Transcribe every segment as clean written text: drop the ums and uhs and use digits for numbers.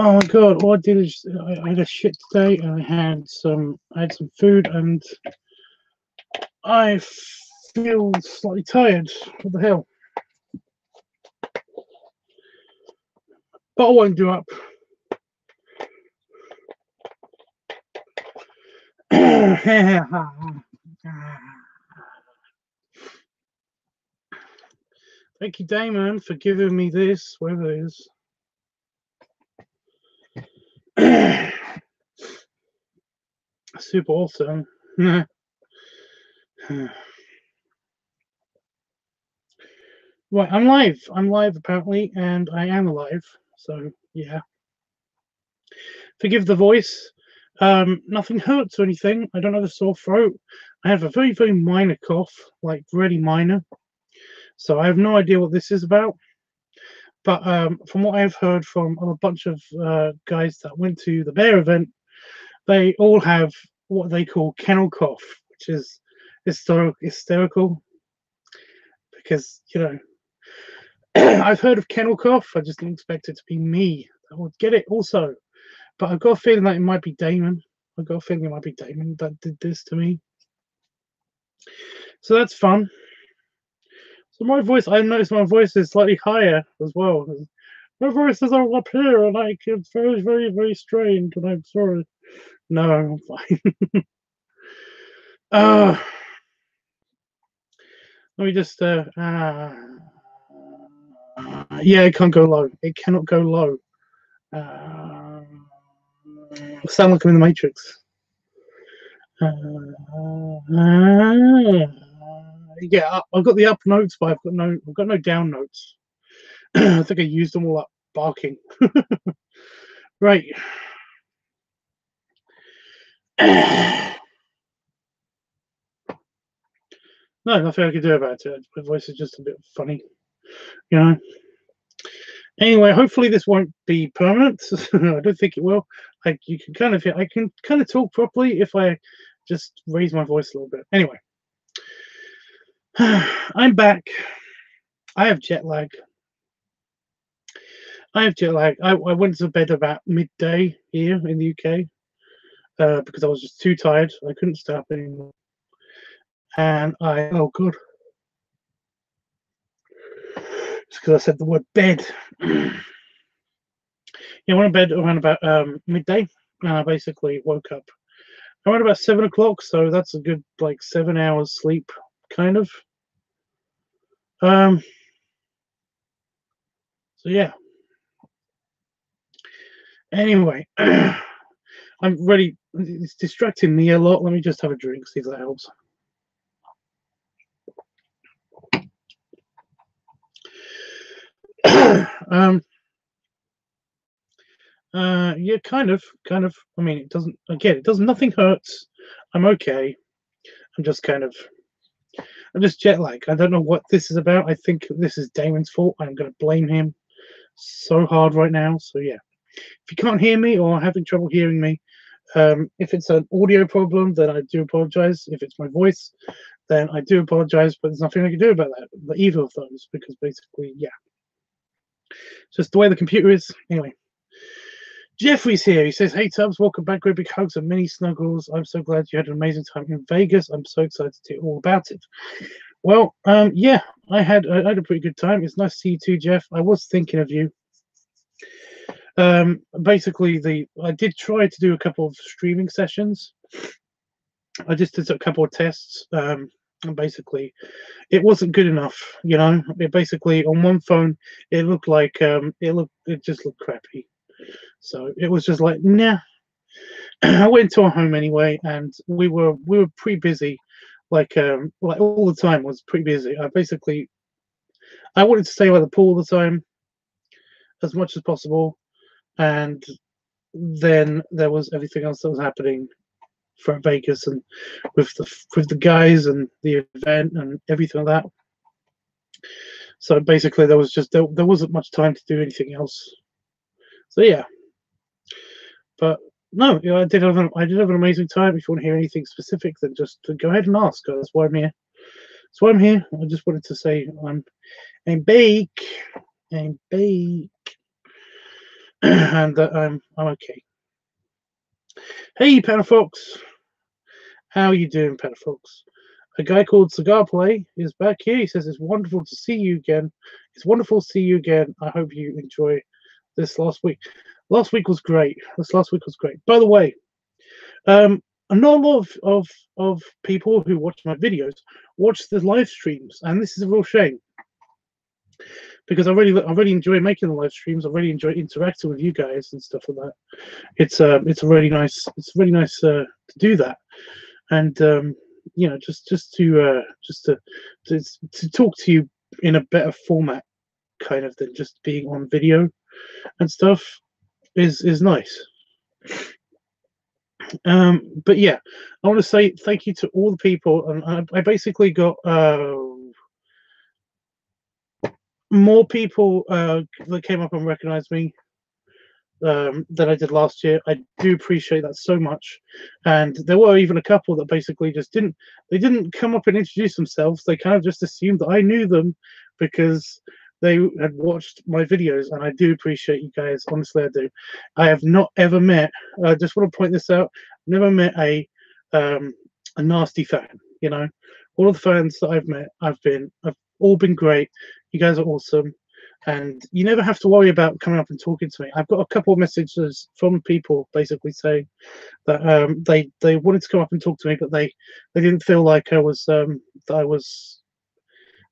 Oh my god! All I did is I had a shit day, and I had some food, and I feel slightly tired. What the hell? But I won't do up. Thank you, Damon, for giving me this, whatever it is. Super awesome. Right, I'm live. I'm live apparently, and I am alive. So yeah. Forgive the voice. Nothing hurts or anything. I don't have a sore throat. I have a very, very minor cough, like really minor. So I have no idea what this is about. But from what I've heard from a bunch of guys that went to the bear event, they all have what they call kennel cough, which is hysterical. Because, you know, I've heard of kennel cough. I just didn't expect it to be me that would get it also. But I've got a feeling that it might be Damon. I've got a feeling it might be Damon that did this to me. So that's fun. So my voice, I noticed my voice is slightly higher as well. My voice is all up here, and like it's very, very, very strained. And I'm sorry. No, I'm fine. Let me just. Yeah, it can't go low. It cannot go low. Sound like I'm in the Matrix. Yeah, I've got the up notes, but I've got no down notes. I think I used them all up barking. Right. No, nothing I can do about it. My voice is just a bit funny, you know. Anyway, hopefully this won't be permanent. I don't think it will. I can kind of talk properly if I just raise my voice a little bit. Anyway, I'm back. I have jet lag. I went to bed about midday here in the UK because I was just too tired. I couldn't stay up anymore. And oh god, it's because I said the word bed. Yeah, I went to bed around about midday, and I basically woke up around about 7 o'clock. So that's a good like 7 hours sleep, kind of. So yeah. Anyway, I'm ready. It's distracting me a lot. Let me just have a drink, see if that helps. Yeah, kind of. I mean, it doesn't. Again, it doesn't. Nothing hurts. I'm okay. I'm just jet lag. I don't know what this is about. I think this is Damon's fault. I'm going to blame him so hard right now. So yeah, if you can't hear me or having trouble hearing me, if it's an audio problem, then I do apologize. If it's my voice, then I do apologize. But there's nothing I can do about that, either of those, because basically, yeah, it's just the way the computer is. Anyway. Jeffrey's here. He says, "Hey Tubbs, welcome back. Great big hugs and many snuggles. I'm so glad you had an amazing time in Vegas. I'm so excited to hear all about it." Well, yeah, I had a pretty good time. It's nice to see you too, Jeff. I was thinking of you. Basically, I did try to do a couple of streaming sessions. I just did a couple of tests. And basically, it wasn't good enough. You know, it basically on one phone, it looked like it just looked crappy. So it was just like, nah. I went to our home anyway, and we were pretty busy. Like all the time was pretty busy. I wanted to stay by the pool all the time, as much as possible, and then there was everything else that was happening for Vegas and with the guys and the event and everything like that. So basically, there wasn't much time to do anything else. So yeah, but no, I did have an amazing time. If you want to hear anything specific, then just go ahead and ask. That's why I'm here. That's why I'm here. I just wanted to say I'm back, and that I'm okay. Hey, Panafox, how are you doing, Panafox? A guy called Cigar Play is back here. He says it's wonderful to see you again. It's wonderful to see you again. I hope you enjoy this last week. Last week was great. This last week was great. By the way, I know a lot of people who watch my videos watch the live streams, and this is a real shame because I really enjoy making the live streams. I really enjoy interacting with you guys and stuff like that. It's really nice to do that, and you know, just to talk to you in a better format, kind of, than just being on video and stuff is nice. But yeah, I want to say thank you to all the people, and I basically got more people that came up and recognized me than I did last year. I do appreciate that so much, and there were even a couple that basically just didn't come up and introduce themselves. They kind of just assumed that I knew them because they had watched my videos, and I do appreciate you guys. Honestly, I do. I have not ever met. I just want to point this out. Never met a nasty fan. You know, all of the fans that I've met, I've all been great. You guys are awesome, and you never have to worry about coming up and talking to me. I've got a couple of messages from people basically saying that they wanted to come up and talk to me, but they didn't feel like I was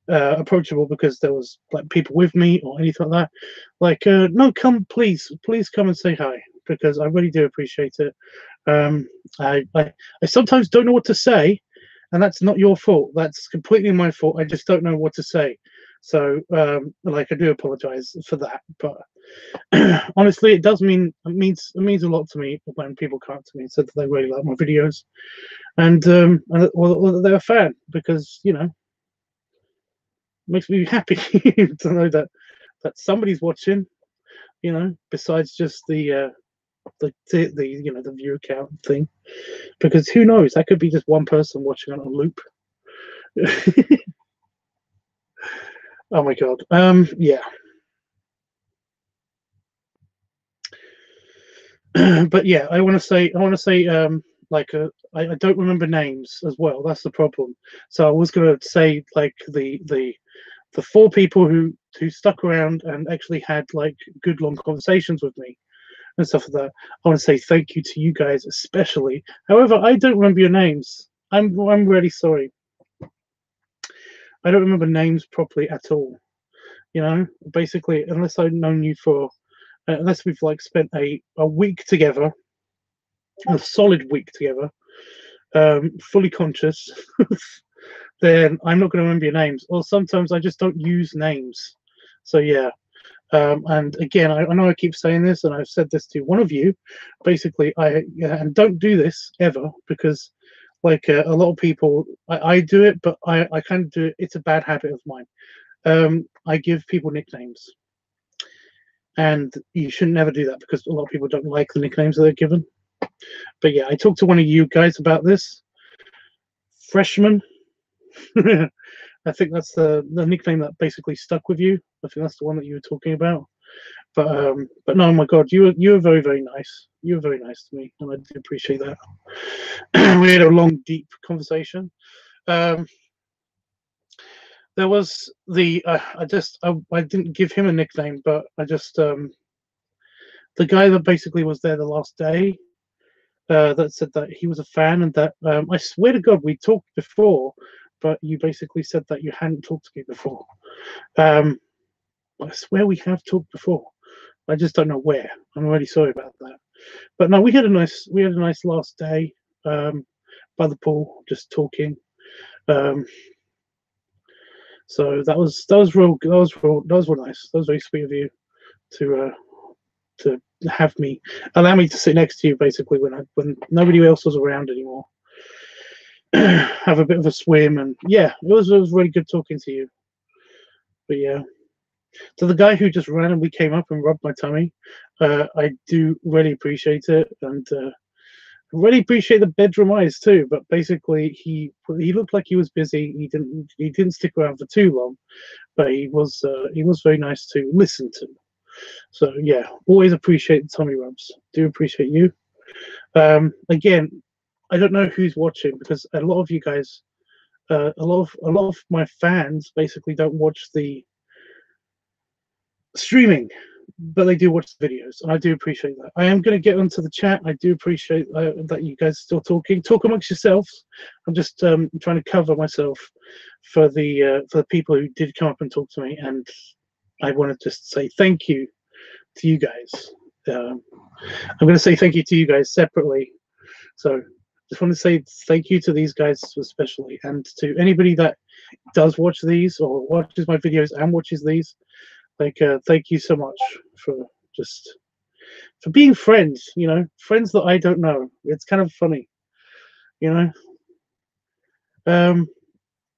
approachable because there was like people with me or anything like that. Like, no, please come and say hi, because I really do appreciate it. I sometimes don't know what to say, and that's not your fault. That's completely my fault. I just don't know what to say. So, like, I do apologize for that. But honestly, it means a lot to me when people come up to me and said that they really like my videos, and well, they're a fan, because, you know, makes me happy to know that somebody's watching, you know, besides just the you know, the view count thing, because who knows, that could be just one person watching it on loop. Oh my god. Yeah. But yeah, I want to say like, I don't remember names as well. That's the problem. So I was going to say, like, the 4 people who stuck around and actually had like good long conversations with me and stuff like that. I want to say thank you to you guys especially. However, I don't remember your names. I'm really sorry. I don't remember names properly at all. You know, basically, unless I've known you for, unless we've like spent a week together, a solid week together, fully conscious, then I'm not going to remember your names. Or sometimes I just don't use names. So yeah. And again, I know I keep saying this, and I've said this to one of you. Basically, and don't do this ever, because like, a lot of people, I do it, but I kind of do it. It's a bad habit of mine. I give people nicknames, and you should never do that, because a lot of people don't like the nicknames that they're given. But yeah, I talked to one of you guys about this. Freshman. I think that's the nickname that basically stuck with you. I think that's the one that you were talking about. But no, my God, you were very, very nice. You were very nice to me, and I do appreciate that. We had a long, deep conversation. There was the I didn't give him a nickname, but I just the guy that basically was there the last day, that said that he was a fan, and that I swear to God we talked before, but you basically said that you hadn't talked to me before. I swear we have talked before. I just don't know where. I'm really sorry about that. But no, we had a nice last day by the pool, just talking. So that was real nice. That was very sweet of you to allow me to sit next to you, basically, when nobody else was around anymore. Have a bit of a swim, and yeah, it was really good talking to you. But yeah, so the guy who just randomly came up and rubbed my tummy, I do really appreciate it, and really appreciate the bedroom eyes too. But basically, he looked like he was busy. He didn't stick around for too long, but he was very nice to listen to. So yeah, always appreciate the tummy rubs. Do appreciate you. Again, I don't know who's watching because a lot of you guys, a lot of my fans basically don't watch the streaming, but they do watch the videos, and I do appreciate that. I am going to get onto the chat. I do appreciate that you guys are still talking. Talk amongst yourselves. I'm just trying to cover myself for the people who did come up and talk to me, and I want to just say thank you to you guys. I'm going to say thank you to you guys separately. So just want to say thank you to these guys especially, and to anybody that does watch these or watches my videos and watches these. Like, thank you so much for just for being friends. You know, friends that I don't know. It's kind of funny, you know.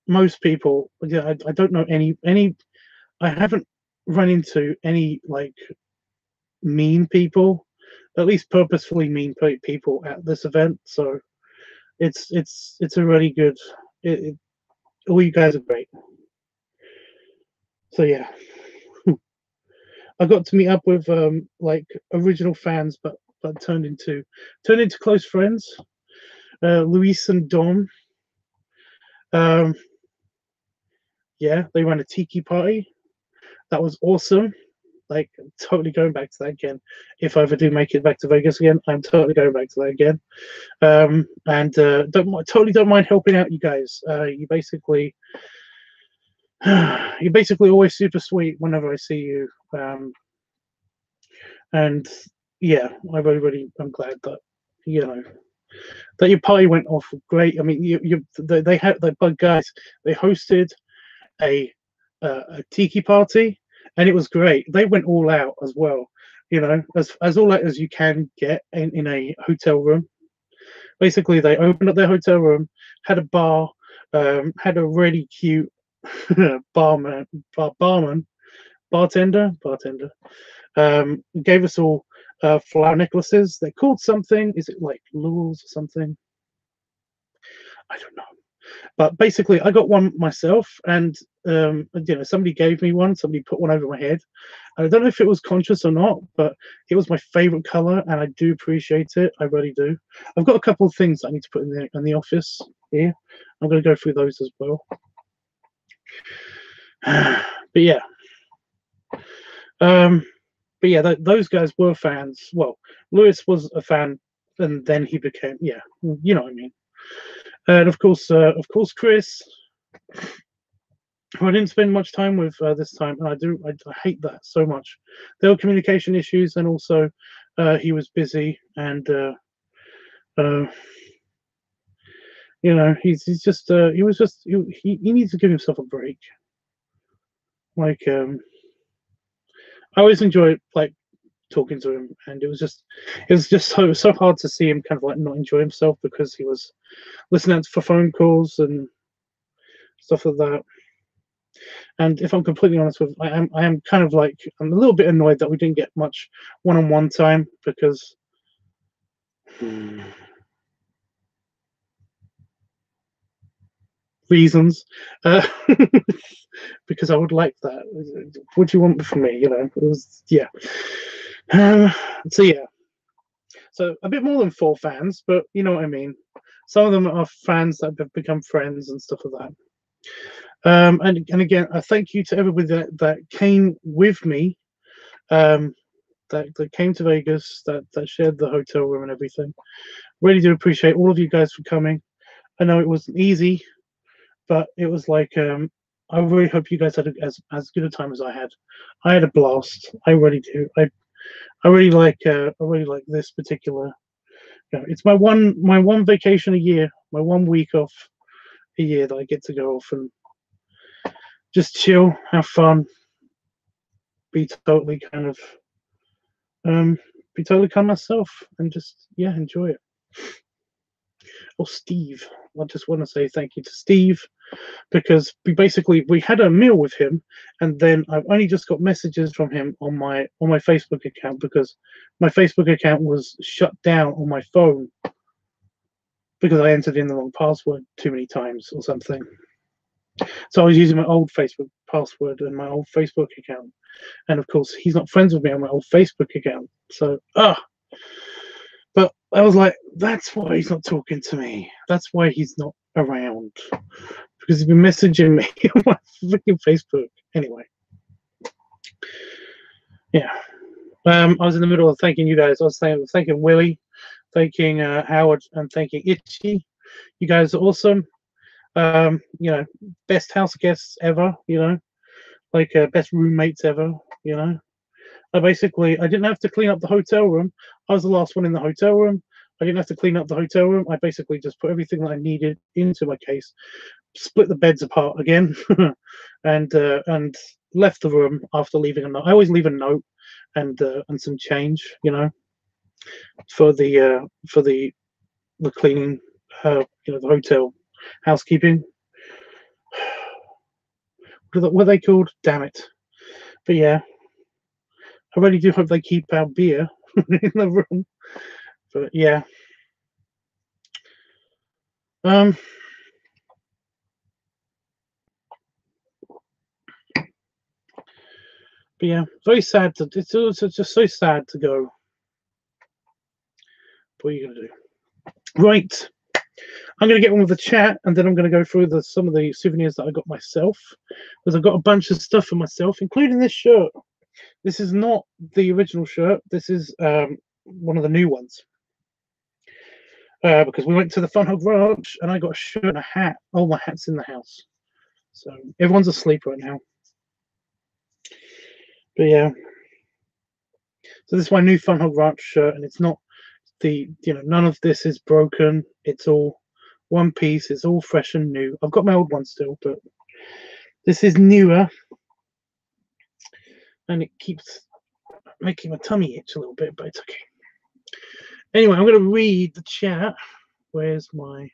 Most people, yeah, I don't know any. I haven't run into any like mean people, at least purposefully mean people at this event. So it's a really good. All you guys are great. So yeah, I got to meet up with like original fans, but turned into close friends. Luis and Dom. Um, yeah, they ran a tiki party. That was awesome. Like, totally going back to that again. If I ever do make it back to Vegas again, I'm totally going back to that again. And totally don't mind helping out you guys. You're basically always super sweet whenever I see you. And yeah, I'm glad that you know that your party went off great. I mean, they had the bug guys. They hosted a a tiki party, and it was great. They went all out as well. You know, as all out as you can get in a hotel room. Basically, they opened up their hotel room, had a bar, had a really cute barman, bartender, gave us all flower necklaces. They're called something. Is it like lures or something? I don't know. But basically, I got one myself, and somebody gave me one. Somebody put one over my head. And I don't know if it was conscious or not, but it was my favorite color, and I do appreciate it. I really do. I've got a couple of things I need to put in the office here. I'm going to go through those as well. But yeah. Those guys were fans. Well, Lewis was a fan, and then he became, yeah, you know what I mean. And of course, Chris, who I didn't spend much time with this time, and I hate that so much. There were communication issues, and also he was busy, and he's just he needs to give himself a break. Like, I always enjoy like talking to him, and it was just so hard to see him kind of like not enjoy himself because he was listening for phone calls and stuff like that. And if I'm completely honest with, I am kind of like I'm a little bit annoyed that we didn't get much one-on-one time because reasons, because I would like that. What do you want from me? You know, it was yeah. So yeah, so a bit more than 4 fans, but you know what I mean. Some of them are fans that have become friends and stuff like that. And again, I thank you to everybody that came with me, that came to Vegas, that shared the hotel room and everything. Really do appreciate all of you guys for coming. I know it wasn't easy, but it was like I really hope you guys had as good a time as I had. I had a blast. I really do. I really like this particular. It's my one vacation a year, my 1 week off a year that I get to go off and just chill, have fun, be totally kind of be totally kind of myself, and just enjoy it. Oh, Steve. I just want to say thank you to Steve, because we had a meal with him, and then I've only just got messages from him on my Facebook account, because my Facebook account was shut down on my phone because I entered in the wrong password too many times or something. So I was using my old Facebook password and my old Facebook account, and of course he's not friends with me on my old Facebook account. So but I was like, that's why he's not talking to me. That's why he's not around, because he's been messaging me on my freaking Facebook. Anyway, yeah. I was in the middle of thanking you guys. I was thanking Willie, thanking Howard, and thanking Itchy. You guys are awesome. You know, best house guests ever. You know, like best roommates ever. You know, I didn't have to clean up the hotel room. I was the last one in the hotel room. I didn't have to clean up the hotel room. I basically just put everything that I needed into my case, split the beds apart again, and left the room after leaving a note. I always leave a note and some change, you know, for the cleaning, you know, the hotel housekeeping. What are they called? Damn it! But yeah, I really do hope they keep our beer in the room. But yeah, but yeah, very sad it's just so sad to go. What are you gonna do? Right, I'm gonna get on with the chat, and then I'm gonna go through some of the souvenirs that I got myself, because I've got a bunch of stuff for myself, including this shirt. This is not the original shirt. This is one of the new ones. Because we went to the Fun Hog Ranch, and I got a shirt and a hat. All my hats in the house, so everyone's asleep right now. But yeah, so this is my new Fun Hog Ranch shirt, and it's not none of this is broken. It's all one piece. It's all fresh and new. I've got my old one still, but this is newer, and it keeps making my tummy itch a little bit, but it's okay. Anyway, I'm going to read the chat. Where's my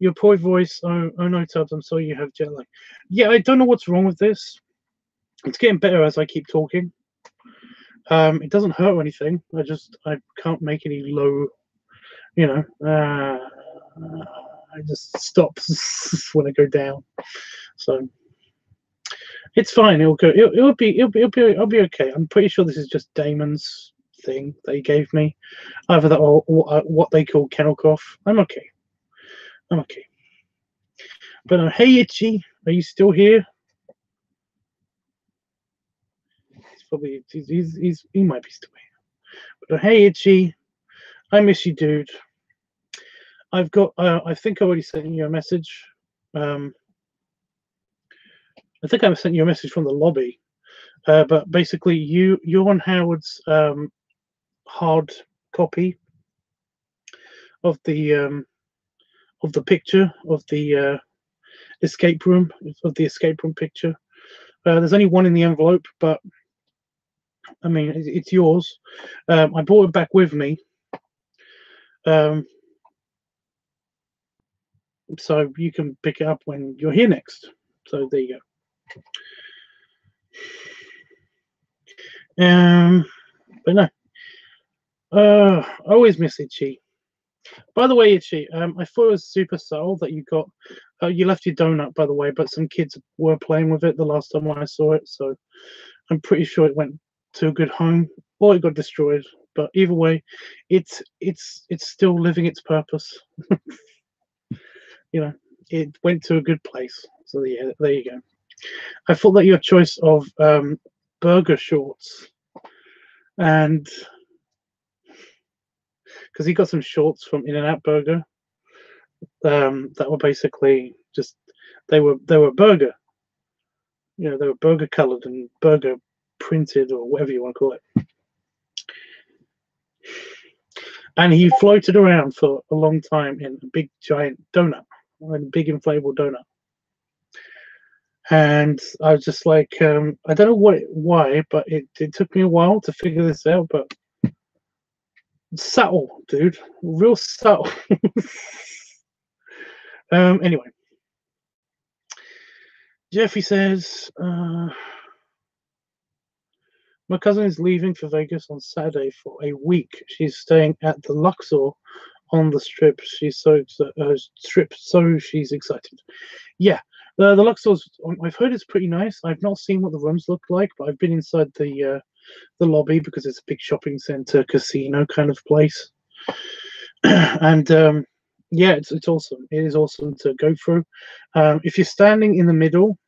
your poor voice? Oh no, Tubbs, I'm sorry you have jet lag. Yeah, I don't know what's wrong with this. It's getting better as I keep talking. It doesn't hurt or anything. I can't make any low, you know. I just stops when I go down. So it's fine. It'll go. I'll be okay. I'm pretty sure this is just Damon's thing that he gave me, either that or what they call kennel cough. I'm okay. I'm okay. But hey, Itchy, are you still here? He's probably he might be still here. But hey, Itchy, I miss you, dude. I've got. I think I already sent you a message. I think I sent you a message from the lobby. But basically, you're on Howard's hard copy of the picture of the escape room picture. There's only one in the envelope, but I mean it's yours. I brought it back with me, so you can pick it up when you're here next. So there you go. But no, I always miss Itchy. By the way, Itchy, I thought it was super subtle that you got. You left your donut, by the way, but some kids were playing with it the last time I saw it, so I'm pretty sure it went to a good home, or it got destroyed. But either way, it's still living its purpose. You know, it went to a good place. So yeah, there you go. I thought that your choice of burger shorts, and because he got some shorts from In-N-Out Burger, that were basically just they were burger. You know, they were burger colored and burger printed, or whatever you want to call it. And he floated around for a long time in a big giant donut, a big inflatable donut. And I was just like, I don't know why, but it took me a while to figure this out. But Subtle, dude. Real subtle. Anyway, Jeffy says, my cousin is leaving for Vegas on Saturday for a week. She's staying at the Luxor on the strip. She's so she's excited. Yeah, the Luxor's. I've heard it's pretty nice. I've not seen what the rooms look like, but I've been inside the lobby because it's a big shopping center, casino kind of place. And yeah, it's awesome. It is awesome to go through. If you're standing in the middle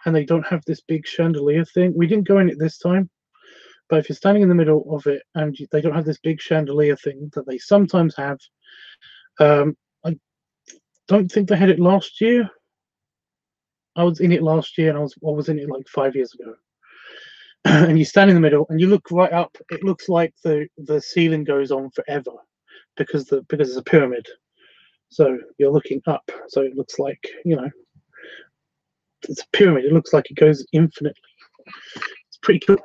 and they don't have this big chandelier thing, we didn't go in it this time. But if you're standing in the middle of it and they don't have this big chandelier thing that they sometimes have, I don't think they had it last year. I was in it last year, and I was in it like 5 years ago. And you stand in the middle and you look right up. It looks like the ceiling goes on forever because it's a pyramid. So you're looking up. So it looks like, it's a pyramid. It looks like it goes infinitely. It's pretty cool.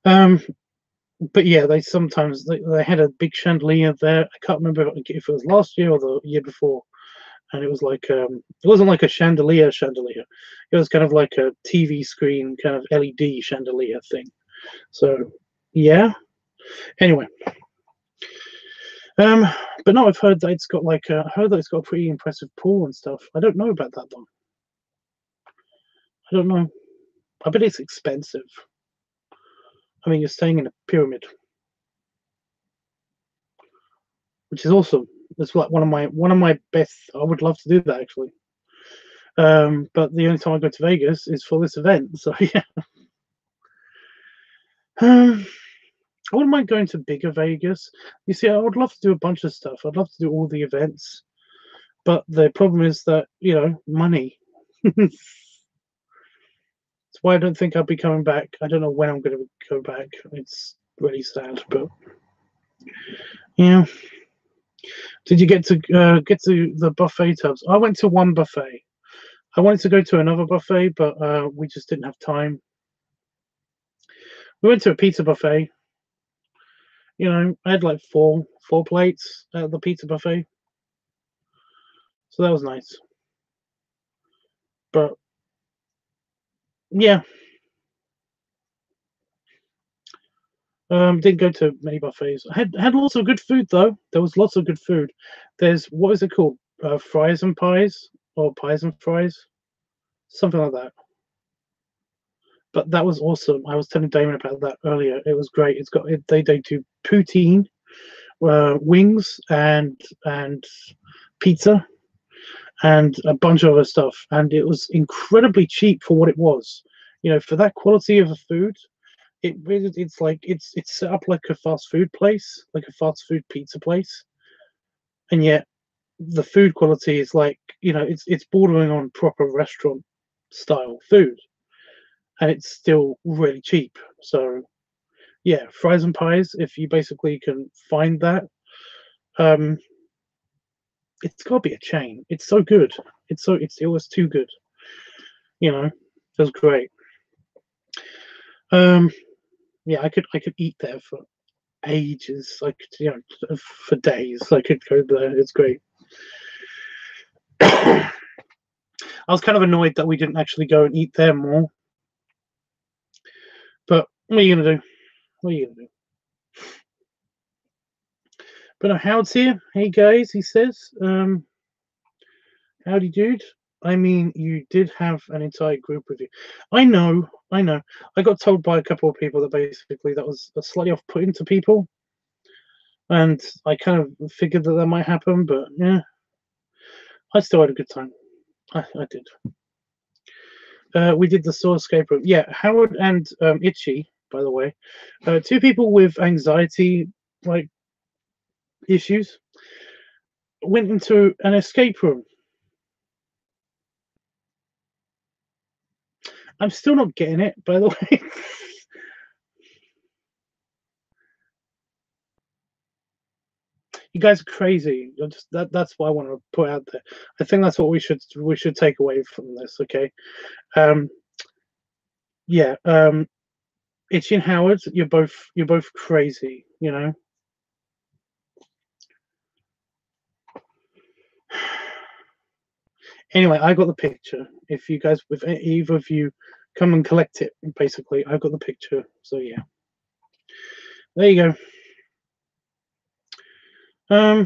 But yeah, they sometimes they had a big chandelier there. I can't remember if it was last year or the year before, and it was like it wasn't like a chandelier. It was kind of like a TV screen, kind of LED chandelier thing. So yeah. Anyway, but no, I've heard that it's got a pretty impressive pool and stuff. I don't know about that though. I don't know. I bet it's expensive. I mean, you're staying in a pyramid, which is awesome. It's like one of my best. I would love to do that actually. But the only time I go to Vegas is for this event. So yeah. I wouldn't mind going to bigger Vegas. You see, I would love to do a bunch of stuff. I'd love to do all the events, but the problem is that money. That's why I don't think I'll be coming back. I don't know when I'm going to go back. It's really sad, but yeah. Did you get to the buffet tubs? I went to one buffet. I wanted to go to another buffet, but we just didn't have time. We went to a pizza buffet. I had like four plates at the pizza buffet, so that was nice. But yeah, didn't go to many buffets. I had lots of good food though. There was lots of good food. There's, what is it called? Fries and pies, or pies and fries, something like that. But that was awesome. I was telling Damon about that earlier. It was great. They do poutine, wings, and pizza, and a bunch of other stuff. And it was incredibly cheap for what it was. For that quality of a food, it's set up like a fast food place, like a fast food pizza place, and yet the food quality is like, it's bordering on proper restaurant style food, and it's still really cheap. So yeah, fries and pies, if you basically can find that, it's got to be a chain. It's so good. It was too good. It was great. Yeah, I could eat there for ages. I could, for days. I could go there. It's great. I was kind of annoyed that we didn't actually go and eat there more. But what are you gonna do? What are you gonna do? But no, Howard's here. Hey guys, he says. Howdy, dude. I mean, you did have an entire group with you. I know. I got told by a couple of people that basically that was slightly off-putting to people, and I kind of figured that might happen. But yeah, I still had a good time. I did. We did the Saw escape room. Yeah, Howard and Itchy, by the way, two people with anxiety like issues, went into an escape room. I'm still not getting it, by the way. You guys are crazy. That's what I want to put out there. I think that's what we should take away from this. Okay. Yeah. Itchy and Howard, you're both crazy, you know. Anyway, I got the picture. If you guys, if either of you come and collect it, basically, I got the picture. So yeah, there you go.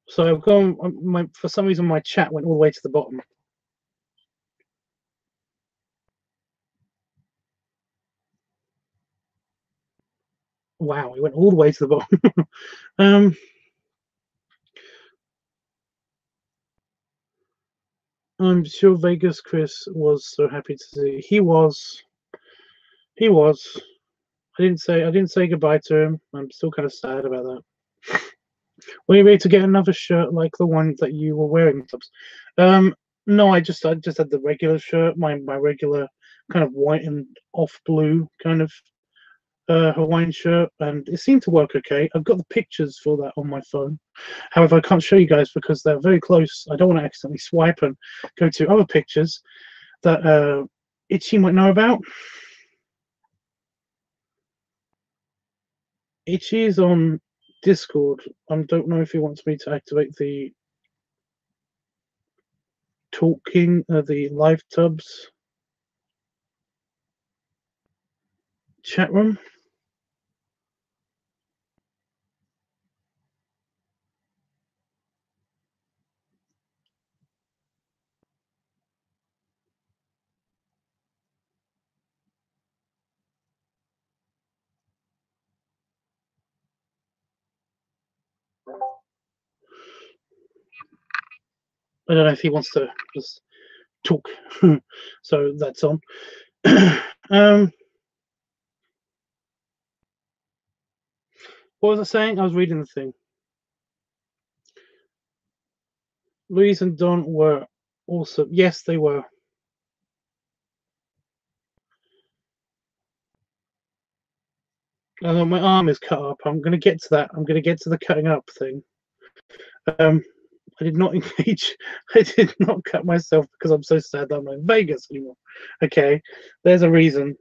So I've gone. My for some reason my chat went all the way to the bottom. Wow, it went all the way to the bottom. I'm sure Vegas Chris was so happy to see. He was. He was. I didn't say goodbye to him. I'm still kind of sad about that. Were you able to get another shirt like the one that you were wearing, Tubbs? No, I just had the regular shirt, my regular kind of white and off blue kind of Hawaiian shirt, and it seemed to work okay. I've got the pictures for that on my phone. However, I can't show you guys because they're very close. I don't want to accidentally swipe and go to other pictures that Itchy might know about. Itchy is on Discord. I don't know if he wants me to activate the the LiveTUBBS chat room. I don't know if he wants to just talk. So that's on. What was I saying? I was reading the thing. Louise and Don were also. Yes, they were. My arm is cut up. I'm going to get to that. I'm going to get to the cutting up thing. I did not engage. I did not cut myself because I'm so sad that I'm not in Vegas anymore. Okay, there's a reason.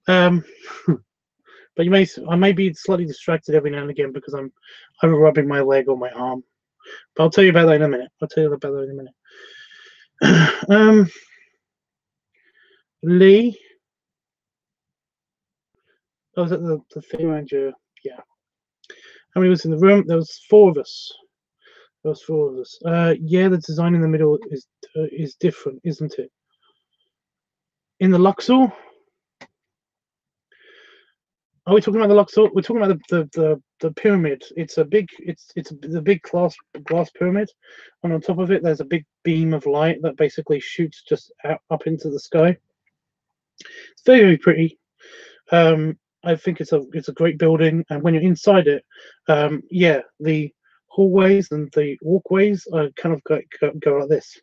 But I may be slightly distracted every now and again because I'm either rubbing my leg or my arm. But I'll tell you about that in a minute. Lee. I was at the thing manager. Yeah. How many was in the room? There was four of us. Yeah, the design in the middle is different, isn't it? In the Luxor. Are we talking about the Luxor? We're talking about the pyramid. It's a big the big glass pyramid, and on top of it there's a big beam of light that basically shoots just up into the sky. It's very, very pretty. I think it's a great building, and when you're inside it, yeah, the hallways and the walkways are kind of go like this.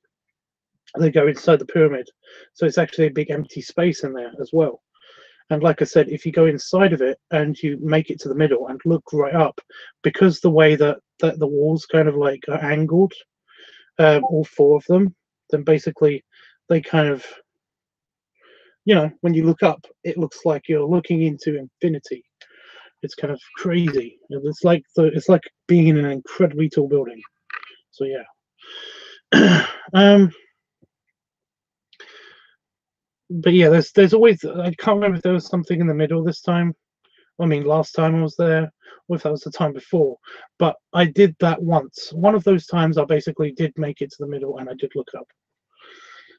They go inside the pyramid, so it's actually a big empty space in there as well. And like I said, if you go inside of it and you make it to the middle and look right up, because the way that the walls kind of like are angled, all four of them, then basically they kind of, when you look up, it looks like you're looking into infinity. It's kind of crazy. It's like being in an incredibly tall building. So yeah. But yeah, there's always, I can't remember if there was something in the middle this time. I mean, last time I was there, or if that was the time before. But I did that once. One of those times I basically did make it to the middle and I did look up.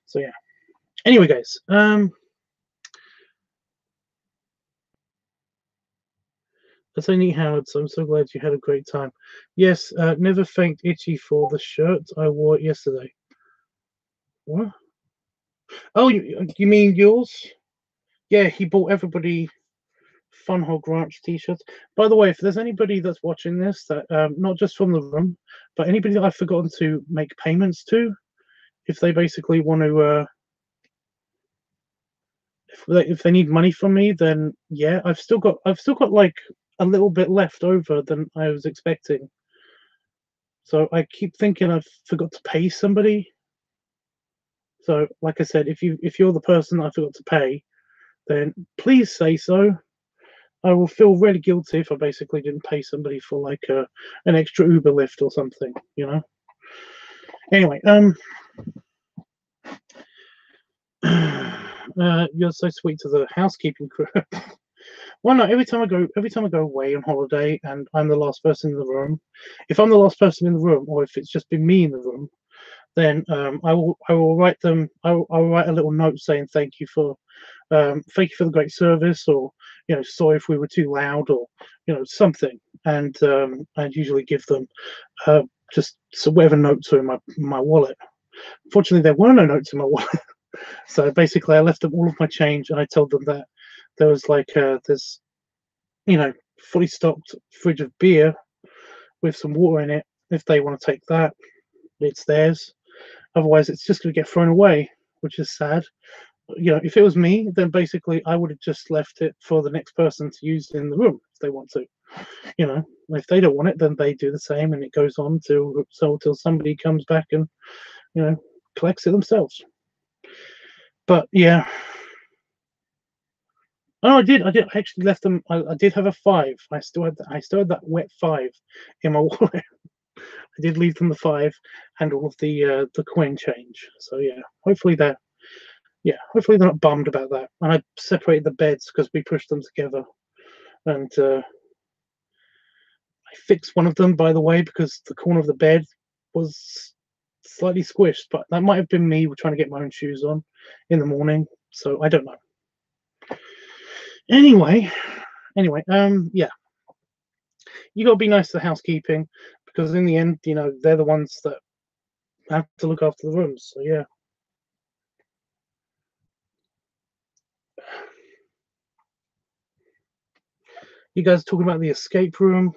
So yeah. Anyway, guys, that's only Howard, so I'm so glad you had a great time. Yes, never thanked Itchy for the shirt I wore yesterday. What? Oh, you mean yours? Yeah, he bought everybody Fun Hog Ranch t-shirts. By the way, if there's anybody that's watching this that not just from the room, but anybody that I've forgotten to make payments to, if they basically want to, if they need money from me, then yeah, I've still got like a little bit left over than I was expecting. So I keep thinking I've forgot to pay somebody. So, like I said, if you're the person I forgot to pay, then please say so. I will feel really guilty if I basically didn't pay somebody for like an extra Uber lift or something, you know. Anyway, you're so sweet to the housekeeping crew. Why not? Every time I go away on holiday, and I'm the last person in the room. If I'm the last person in the room, or if it's just been me in the room, then I will write them. I will write a little note saying thank you for the great service, or sorry if we were too loud, or something, and I'd usually give them uh, just so whatever notes are in my wallet. Fortunately, there were no notes in my wallet, so basically I left them all of my change, and I told them that there was there's fully stocked fridge of beer with some water in it. If they want to take that, it's theirs. Otherwise, it's just going to get thrown away, which is sad. If it was me, then basically I would have just left it for the next person to use in the room if they want to. If they don't want it, then they do the same, and it goes on till somebody comes back and you know collects it themselves. But yeah, oh, I actually left them. I did have a 5. I still had that wet 5 in my wallet. I did leave them the 5 and all of the coin change. So hopefully they're not bummed about that. And I separated the beds because we pushed them together, and I fixed one of them, by the way, because the corner of the bed was slightly squished. But that might have been me trying to get my own shoes on in the morning. So I don't know. Anyway, yeah, you got to be nice to the housekeeping, because in the end, they're the ones that have to look after the rooms. So yeah. You guys talking about the escape room?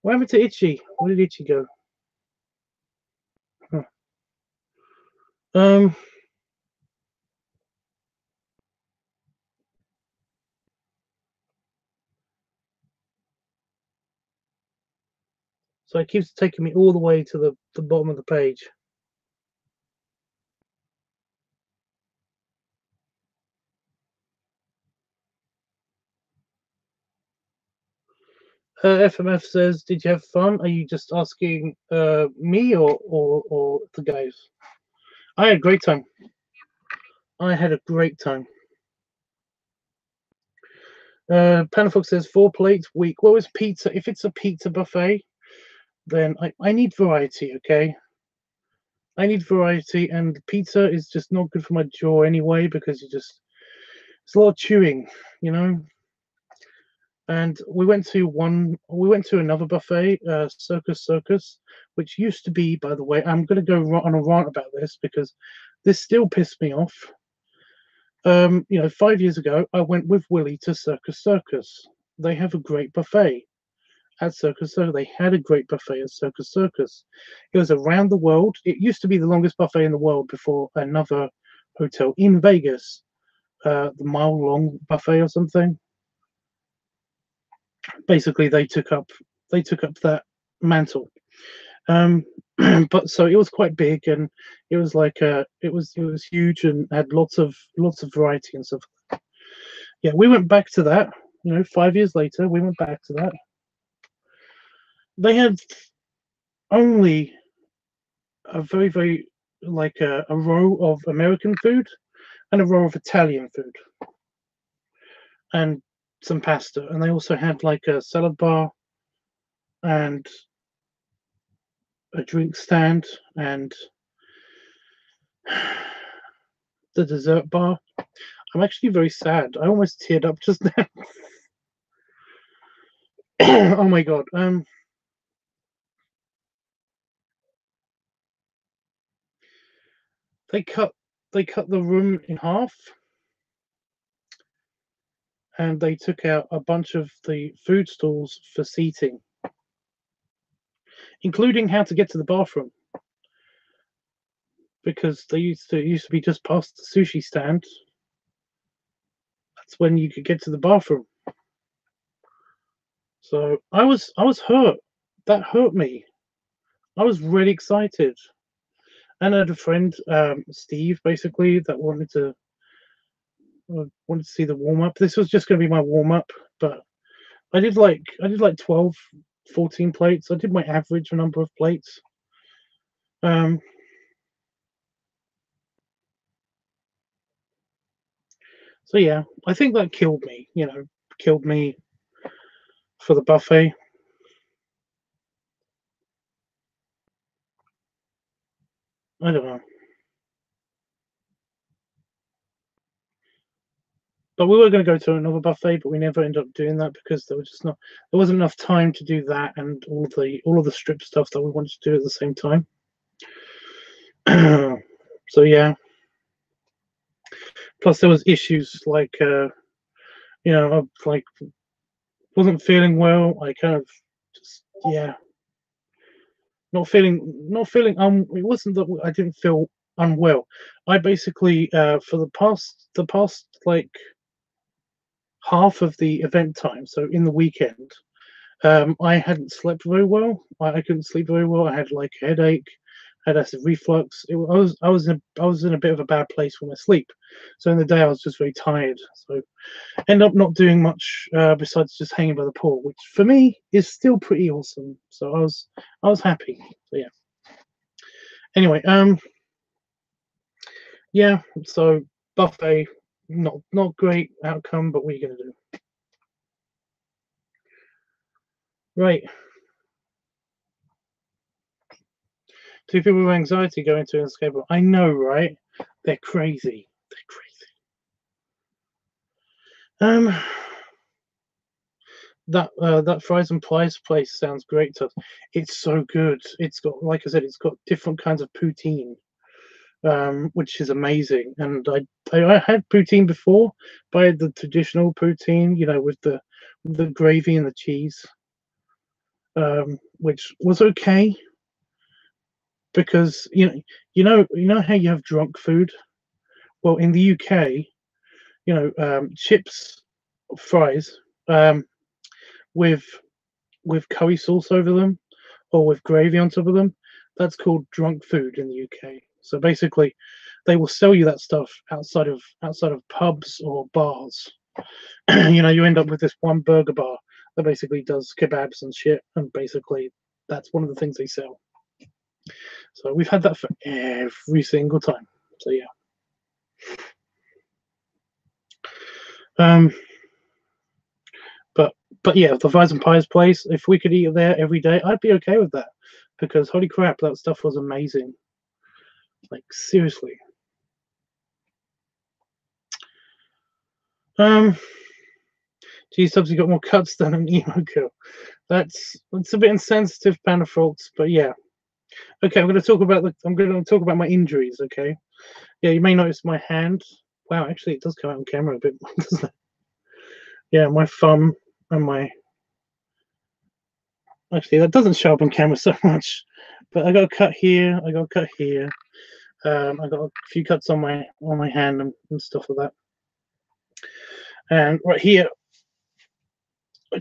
What happened to Itchy? Where did Itchy go? Huh. Um. So it keeps taking me all the way to the bottom of the page. FMF says, "Did you have fun? Are you just asking me or the guys?" I had a great time. I had a great time. Panafox says 4 plates week. What was pizza? If it's a pizza buffet, then I need variety. Okay, I need variety, and pizza is just not good for my jaw anyway because it's a lot of chewing, you know. And we went to another buffet, Circus, which used to be, by the way, I'm going to go on a rant about this because this still pissed me off. 5 years ago, I went with Willie to Circus. They have a great buffet at Circus. They had a great buffet at Circus. It was around the world. It used to be the longest buffet in the world before another hotel in Vegas, the mile long buffet or something. Basically, they took up that mantle. Um, but so it was quite big, and it was it was huge and had lots of variety and stuff. Yeah, we went back to that. 5 years later, we went back to that. They had only a very, very a row of American food and a row of Italian food and some pasta, and they also had like a salad bar and a drink stand and the dessert bar. I'm actually very sad. I almost teared up just now. Oh my god. They cut the room in half, and they took out a bunch of the food stalls for seating, including how to get to the bathroom, because they used to be just past the sushi stand. That's when you could get to the bathroom. So I was hurt. That hurt me. I was really excited, and I had a friend, Steve, basically that wanted to see the warm up. This was just going to be my warm up, but I did like 12, 14 plates. I did my average number of plates. Um, so yeah, I think that killed me. Killed me for the buffet. I don't know, but we were going to go to another buffet, but we never ended up doing that because there wasn't enough time to do that and all of the strip stuff that we wanted to do at the same time. So yeah. Plus there was issues like I like wasn't feeling well. I kind of just yeah, not feeling it wasn't that I didn't feel unwell. I basically for the past like half of the event time, so in the weekend, I hadn't slept very well. I couldn't sleep very well. I had like a headache, had acid reflux. I was in a bit of a bad place for my sleep. So in the day I was just very tired. So end up not doing much besides just hanging by the pool, which for me is still pretty awesome. So I was happy. So yeah. Anyway, yeah. So buffet, not great outcome, but what are you gonna do? Right. Two people with anxiety going to an escape room. I know, right? They're crazy. They're crazy. That fries and pies place sounds great to us. It's so good. It's got, like I said, it's got different kinds of poutine, which is amazing. And I had poutine before, but I had the traditional poutine, with the gravy and the cheese, which was okay because you know how you have drunk food. Well, in the UK, chips, fries, um, with curry sauce over them or with gravy on top of them. That's called drunk food in the UK. So basically, they will sell you that stuff outside of pubs or bars. You end up with this one burger bar that basically does kebabs and shit, and basically that's one of the things they sell. So we've had that for every single time. So yeah. Um, but yeah, the fries and pies place. If we could eat there every day, I'd be okay with that because holy crap, that stuff was amazing. Like seriously. Um, G Subs, you got more cuts than an emo girl. That's a bit insensitive, Panda Faults, but yeah. Okay, I'm going to talk about my injuries. Okay, yeah, you may notice my hand. Wow, actually, it does come out on camera a bit, doesn't it? Yeah, my thumb and my. Actually, that doesn't show up on camera so much, but I got a cut here. I got a cut here. I got a few cuts on my hand and stuff like that. And right here, I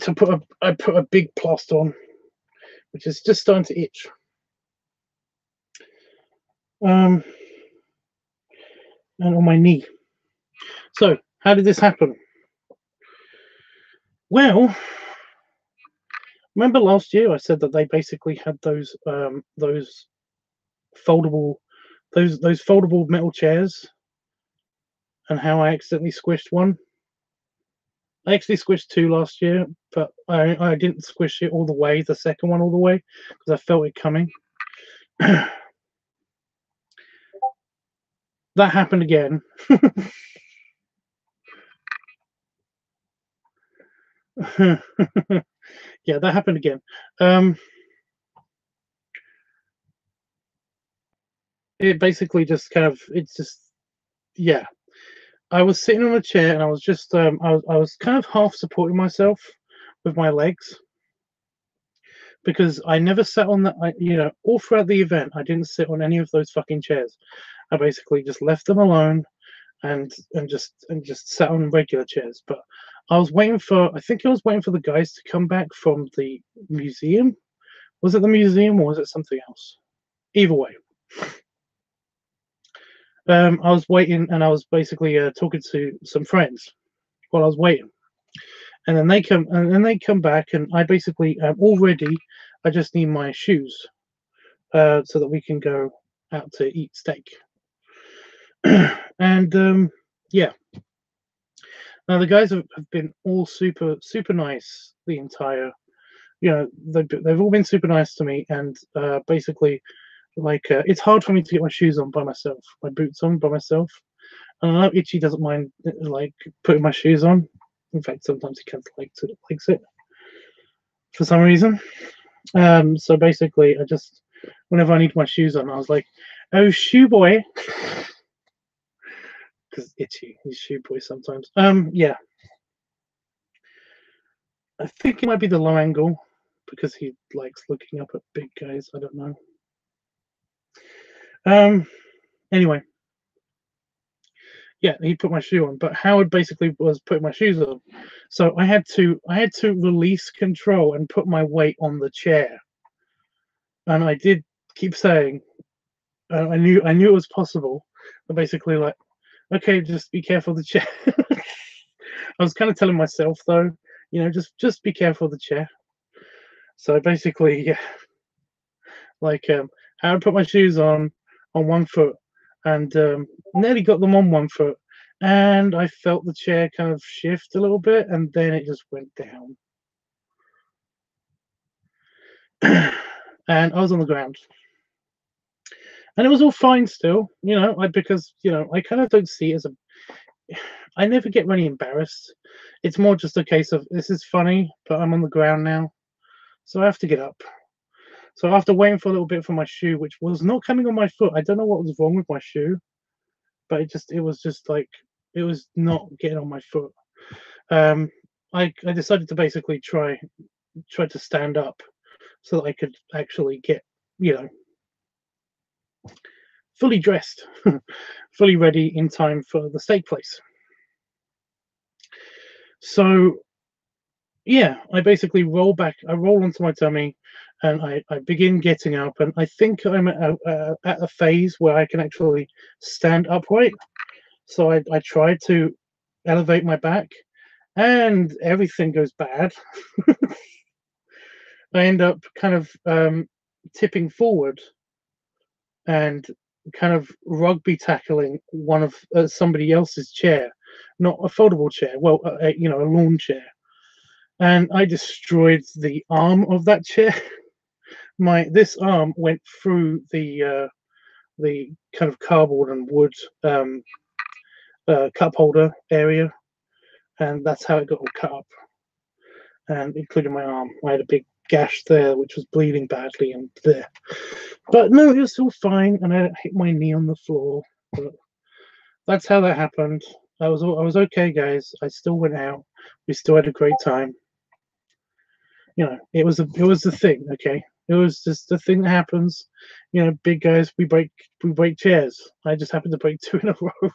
put a big plaster on, which is just starting to itch. And on my knee. So, how did this happen? Well, remember last year I said that they basically had those foldable those foldable metal chairs, and how I accidentally squished one. I actually squished two last year, but I didn't squish it all the way, the second one all the way, because I felt it coming. That happened again. Yeah, that happened again. It basically just it's just, yeah. I was sitting on a chair and I was just I was kind of half supporting myself with my legs because I never sat on that. All throughout the event, I didn't sit on any of those fucking chairs. I basically just left them alone and just sat on regular chairs. But I think I was waiting for the guys to come back from the museum Was it the museum or was it something else? Either way, I was waiting and I was basically talking to some friends while I was waiting, and then they come back, and I basically all ready. I just need my shoes so that we can go out to eat steak. And yeah, now the guys have been all super nice the entire. You know, they've all been super nice to me, and basically, like, it's hard for me to get my shoes on by myself, my boots on by myself. And I know Itchy doesn't mind like putting my shoes on. In fact, sometimes he kind of likes it for some reason. So basically, I just whenever I need my shoes on, I was like, "Oh, shoe boy," because Itchy, he's shoe boy sometimes. Yeah, I think it might be the low angle because he likes looking up at big guys. I don't know. Anyway, yeah, he put my shoe on, but Howard basically was putting my shoes on, so I had to release control and put my weight on the chair, and I did keep saying, I knew it was possible, but basically like, okay, just be careful of the chair. I was kind of telling myself though, just be careful of the chair. So basically, yeah, like Howard put my shoes on one foot, and nearly got them on one foot, and I felt the chair kind of shift a little bit, and then it just went down, and I was on the ground, and it was all fine still, because I kind of don't see it as a. I never get really embarrassed. It's more just a case of this is funny, but I'm on the ground now, so I have to get up. So after waiting for a little bit for my shoe, which was not coming on my foot, I don't know what was wrong with my shoe, but it was just like it was not getting on my foot. Um, I decided to basically try to stand up so that I could actually get you know fully dressed, fully ready in time for the steak place. So yeah, I basically I roll onto my tummy, and I begin getting up, and I think I'm at a phase where I can actually stand upright. So I try to elevate my back, and everything goes bad. I end up kind of tipping forward and kind of rugby tackling one of somebody else's chair, not a foldable chair. Well, a lawn chair, and I destroyed the arm of that chair. My this arm went through the kind of cardboard and wood cup holder area, and that's how it got all cut up, and including my arm. I had a big gash there, which was bleeding badly, and there. But no, it was all fine, and I hit my knee on the floor. But that's how that happened. I was okay, guys. I still went out. We still had a great time. It was the thing. Okay, it was just the thing that happens. Big guys, we break chairs. I just happened to break two in a row.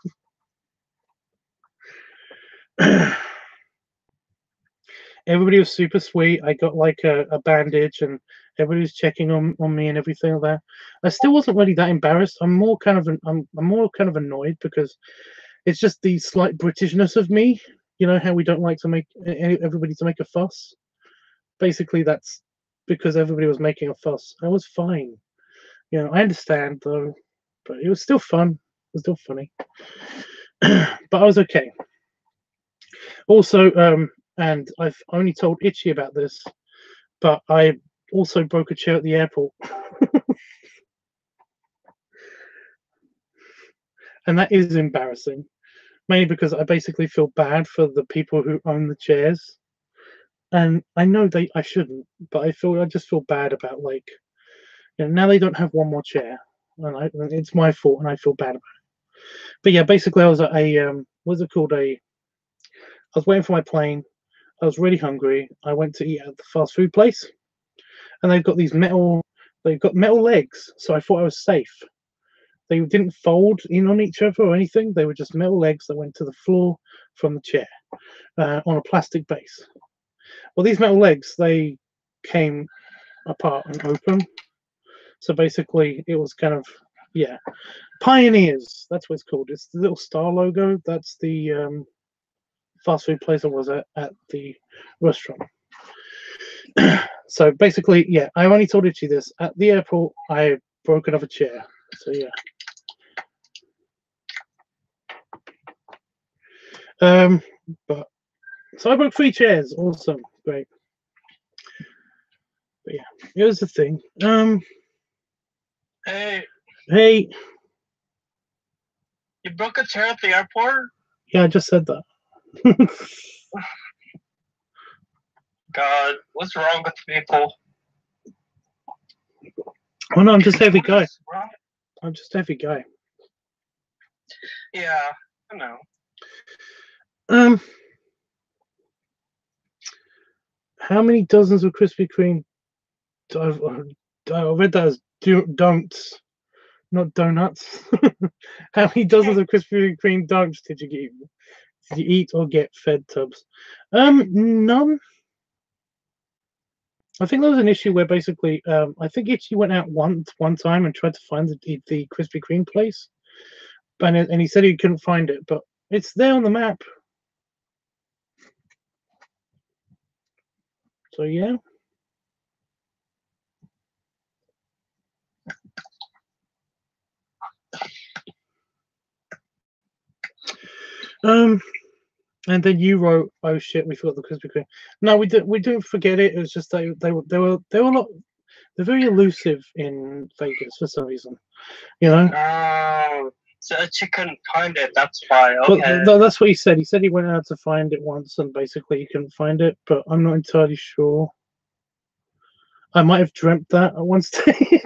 Everybody was super sweet. I got like a bandage, and everybody was checking on me and everything like that. I still wasn't really that embarrassed. I'm more kind of I'm more kind of annoyed because it's just the slight Britishness of me. You know how we don't like to make everybody to make a fuss. Basically, that's because everybody was making a fuss. I was fine. I understand though, but it was still fun. It was still funny. But I was okay. Also, and I've only told Itchy about this, but I also broke a chair at the airport. And that is embarrassing, mainly because I basically feel bad for the people who own the chairs. And I know I shouldn't, but I just feel bad about, like, now they don't have one more chair, and it's my fault, and I feel bad about it. But yeah, basically I was at what's it called? I was waiting for my plane. I was really hungry. I went to eat at the fast food place, and they've got metal legs, so I thought I was safe. They didn't fold in on each other or anything. They were just metal legs that went to the floor from the chair on a plastic base. Well, these metal legs, they came apart and open. So basically, it was kind of, yeah, Pioneers. That's what it's called. It's the little star logo. That's the fast food place I was at the restaurant. So basically, yeah, I only told Itchy this at the airport. I broke another chair. So yeah. But so I broke 3 chairs. Awesome, great. But yeah, here's the thing. Hey, Hey, you broke a chair at the airport? yeah, I just said that. God, what's wrong with people? Oh no, I'm just a heavy guy. What's wrong? I'm just a heavy guy. Yeah, I know. How many dozens of Krispy Kreme? I read that as don'ts, not donuts. How many dozens of Krispy Kreme don'ts did you get? Did you eat or get fed, Tubbs? None. I think there was an issue where basically, I think Itchy went out one time and tried to find the Krispy Kreme place, and he said he couldn't find it, but it's there on the map. So yeah. And then you wrote, "Oh shit, we forgot the Krispy Kreme." No, we didn't forget it. It was just they were they're very elusive in Vegas for some reason, you know. Oh, so she couldn't find it. That's why. Okay. But that's what he said. He said he went out to find it once, and basically he couldn't find it. But I'm not entirely sure. I might have dreamt that at one stage.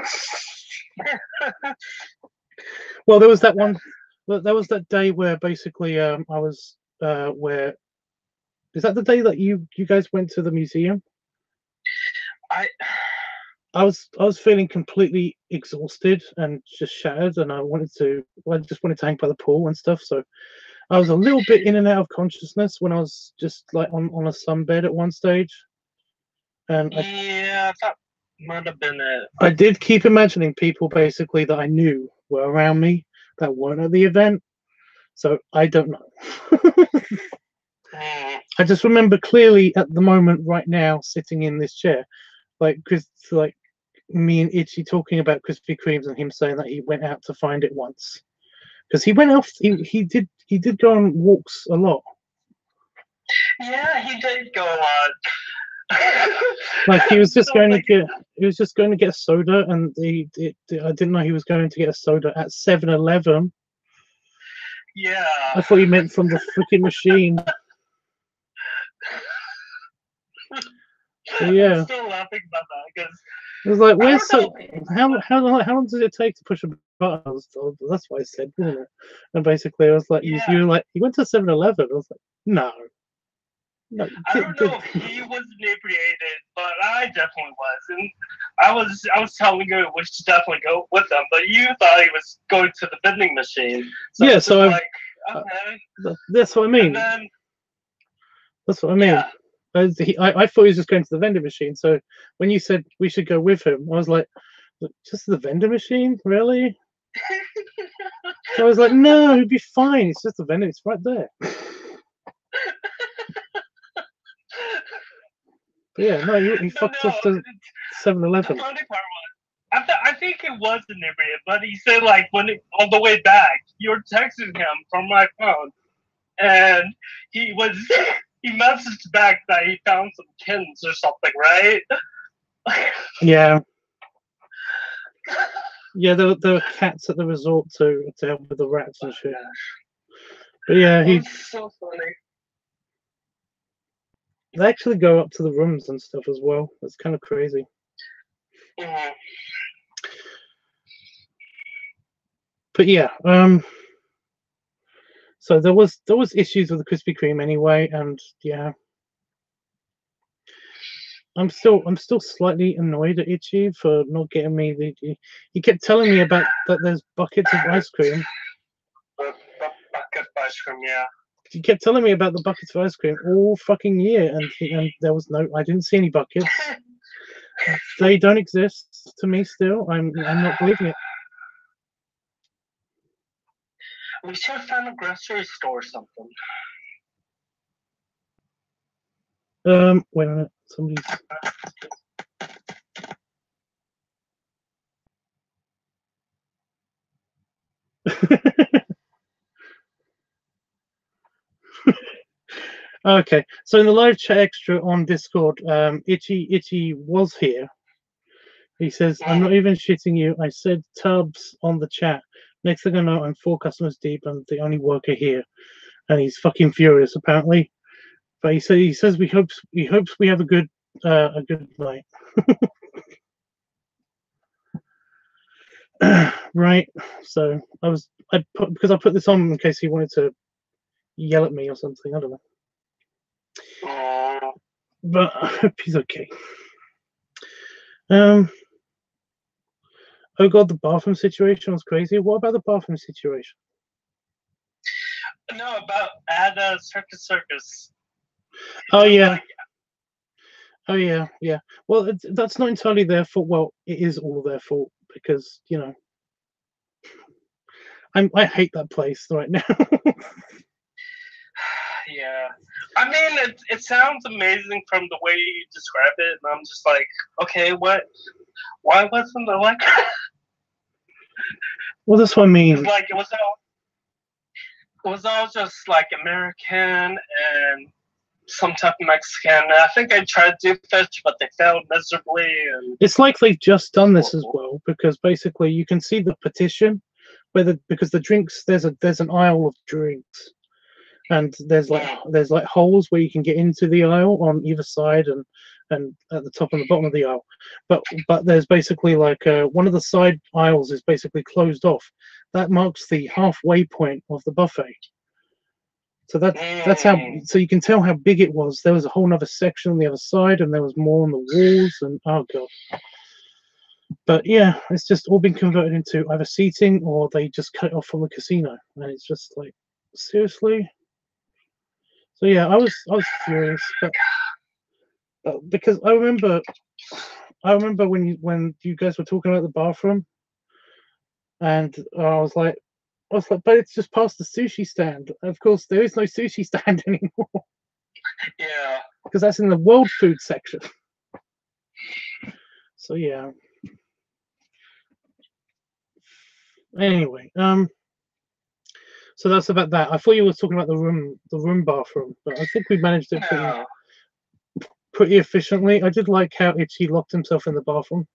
Well, there was that one. There was that day where basically I was where. Is that the day that you guys went to the museum? I was feeling completely exhausted and just shattered, and I just wanted to hang by the pool and stuff. So I was a little bit in and out of consciousness when I was just like on a sunbed at one stage. And yeah, that might have been it. I did keep imagining people basically that I knew were around me that weren't at the event. So I don't know. I just remember clearly at the moment right now sitting in this chair, like me and Itchy talking about Krispy Kremes and him saying that he went out to find it once, because he went off. He did go on walks a lot. Yeah, he did go on. Like he was just going to get a soda, and I didn't know he was going to get a soda at 7-Eleven. Yeah. I thought he meant from the freaking machine. So, yeah. I'm still laughing about that because it was like, where's how long does it take to push a button? That's what I said, wasn't it? And basically, I was like, you were like, he went to 7-Eleven. I was like, no. I don't know if he was inebriated, but I definitely was, and I was telling you we should definitely go with him, but you thought he was going to the vending machine. So yeah, so like, okay. That's what I mean. Then, that's what I mean. Yeah. I thought he was just going to the vending machine. So when you said we should go with him, I was like, just the vending machine, really? So I was like, no, it'd be fine. It's just the vending. It's right there. But yeah, no, he fucked off to 7-Eleven. The funny part was, I think it was inebriated, but he said like on the way back, you were texting him from my phone, and he messaged back that he found some kittens or something, right? Yeah. Yeah, there were cats at the resort to help with the rats and shit. But yeah, It's so funny. They actually go up to the rooms and stuff as well. It's kind of crazy. Mm-hmm. But yeah, so there was issues with the Krispy Kreme anyway, and yeah, I'm still slightly annoyed at Itchy for not getting me he kept telling me about that there's buckets of ice cream. Bucket of ice cream, yeah. He kept telling me about the buckets of ice cream all fucking year, and there was I didn't see any buckets. They don't exist to me still. I'm not believing it. We should have found a grocery store or something. Wait a minute. Somebody's. Okay, so in the live chat extra on Discord, Itchy was here. He says, I'm not even shitting you. I said Tubbs on the chat. Next thing I know, I'm 4 customers deep and the only worker here. And he's fucking furious, apparently. But he says he hopes we have a good night. Right. So because I put this on in case he wanted to yell at me or something. I don't know. But I hope he's okay. Oh god, the bathroom situation was crazy. What about the bathroom situation? No, about at Circus. Oh yeah. Oh yeah, yeah. Well, that's not entirely their fault. Well, it is all their fault because I hate that place right now. Yeah, I mean it sounds amazing from the way you describe it, and I'm just like, okay, what? Why wasn't it like? Well, that's what I mean. Like it was all just like American and some type of Mexican. I think I tried to do fish, but they failed miserably. And it's like they've just done this as well, because basically you can see the petition because the drinks there's an aisle of drinks, and there's like holes where you can get into the aisle on either side and at the top and the bottom of the aisle, but there's basically like one of the side aisles is basically closed off. That marks the halfway point of the buffet. So that's how. So you can tell how big it was. There was a whole other section on the other side, and there was more on the walls. And oh god. But yeah, it's just all been converted into either seating or they just cut it off from the casino, and it's just like seriously. So yeah, I was furious, but because I remember when you guys were talking about the bathroom, and I was like, but it's just past the sushi stand. Of course, there is no sushi stand anymore. Yeah. Because that's in the world food section. So yeah. Anyway, so that's about that. I thought you were talking about the room bathroom, but I think we managed it pretty efficiently. I did like how Itchy locked himself in the bathroom.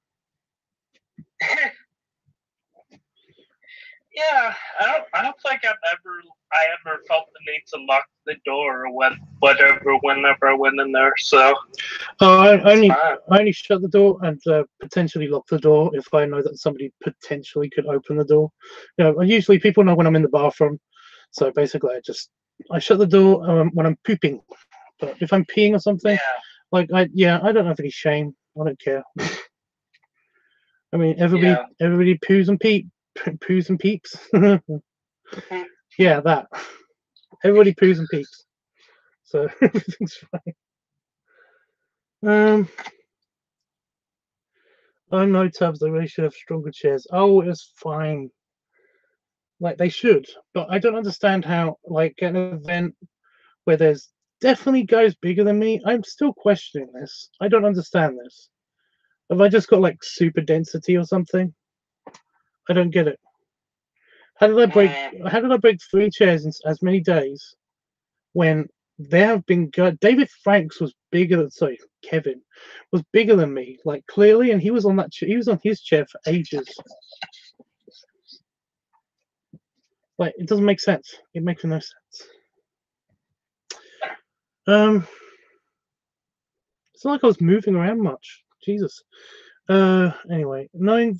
Yeah, I don't think I ever felt the need to lock the door or whenever I went in there. So I only shut the door and potentially lock the door if I know that somebody potentially could open the door. Usually people know when I'm in the bathroom, so basically I shut the door when I'm pooping. But if I'm peeing or something, I don't have any shame. I don't care. I mean, everybody poos and peeps. Yeah, that. Everybody poos and peeps. So everything's fine. Oh no, Tubbs, they really should have stronger chairs. Oh, it's fine. Like they should, but I don't understand how like an event where there's definitely guys bigger than me. I'm still questioning this. I don't understand this. Have I just got like super density or something? I don't get it. How did I break 3 chairs in as many days when there have been David Franks was bigger than Kevin was bigger than me, like clearly, and he was on his chair for ages. Like it doesn't make sense. It makes no sense. It's not like I was moving around much. Jesus. Anyway, knowing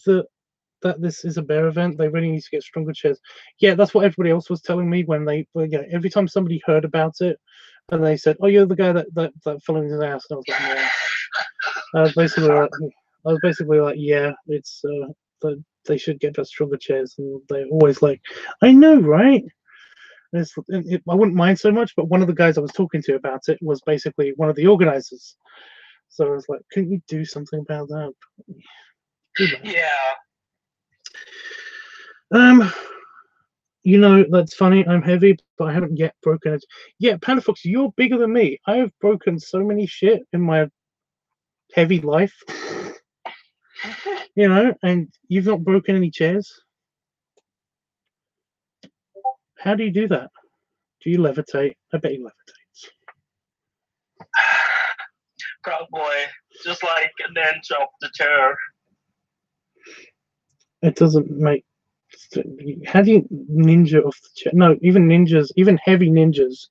that this is a bear event, they really need to get stronger chairs. Yeah, that's what everybody else was telling me when every time somebody heard about it, and they said, "Oh, you're the guy that fell into the house," and I was like, "Yeah." I was basically like, "Yeah, it's they should get us stronger chairs," and they're always like, "I know, right?" I wouldn't mind so much, but one of the guys I was talking to about it was basically one of the organizers. So I was like, couldn't you do something about that? Yeah. You know, that's funny. I'm heavy, but I haven't yet broken it. Yeah, Panda Fox, you're bigger than me. I have broken so many shit in my heavy life. You know, and you've not broken any chairs. How do you do that? Do you levitate? I bet you levitate. Probably just like an inch off the chair. It doesn't make. How do you ninja off the chair? No, even ninjas, even heavy ninjas,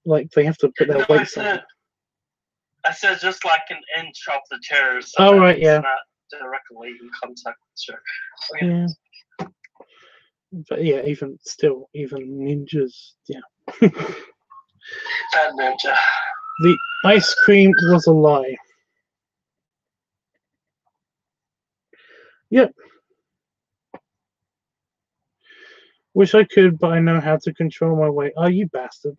like they have to put their weights on. I said just like an inch off the chair, so Oh that right, yeah. it's not directly in contact with the chair. Okay. Yeah. But yeah, even still, even ninjas, yeah. Fat ninja. The ice cream was a lie. Yep. Wish I could, but I know how to control my weight. Oh, you bastard.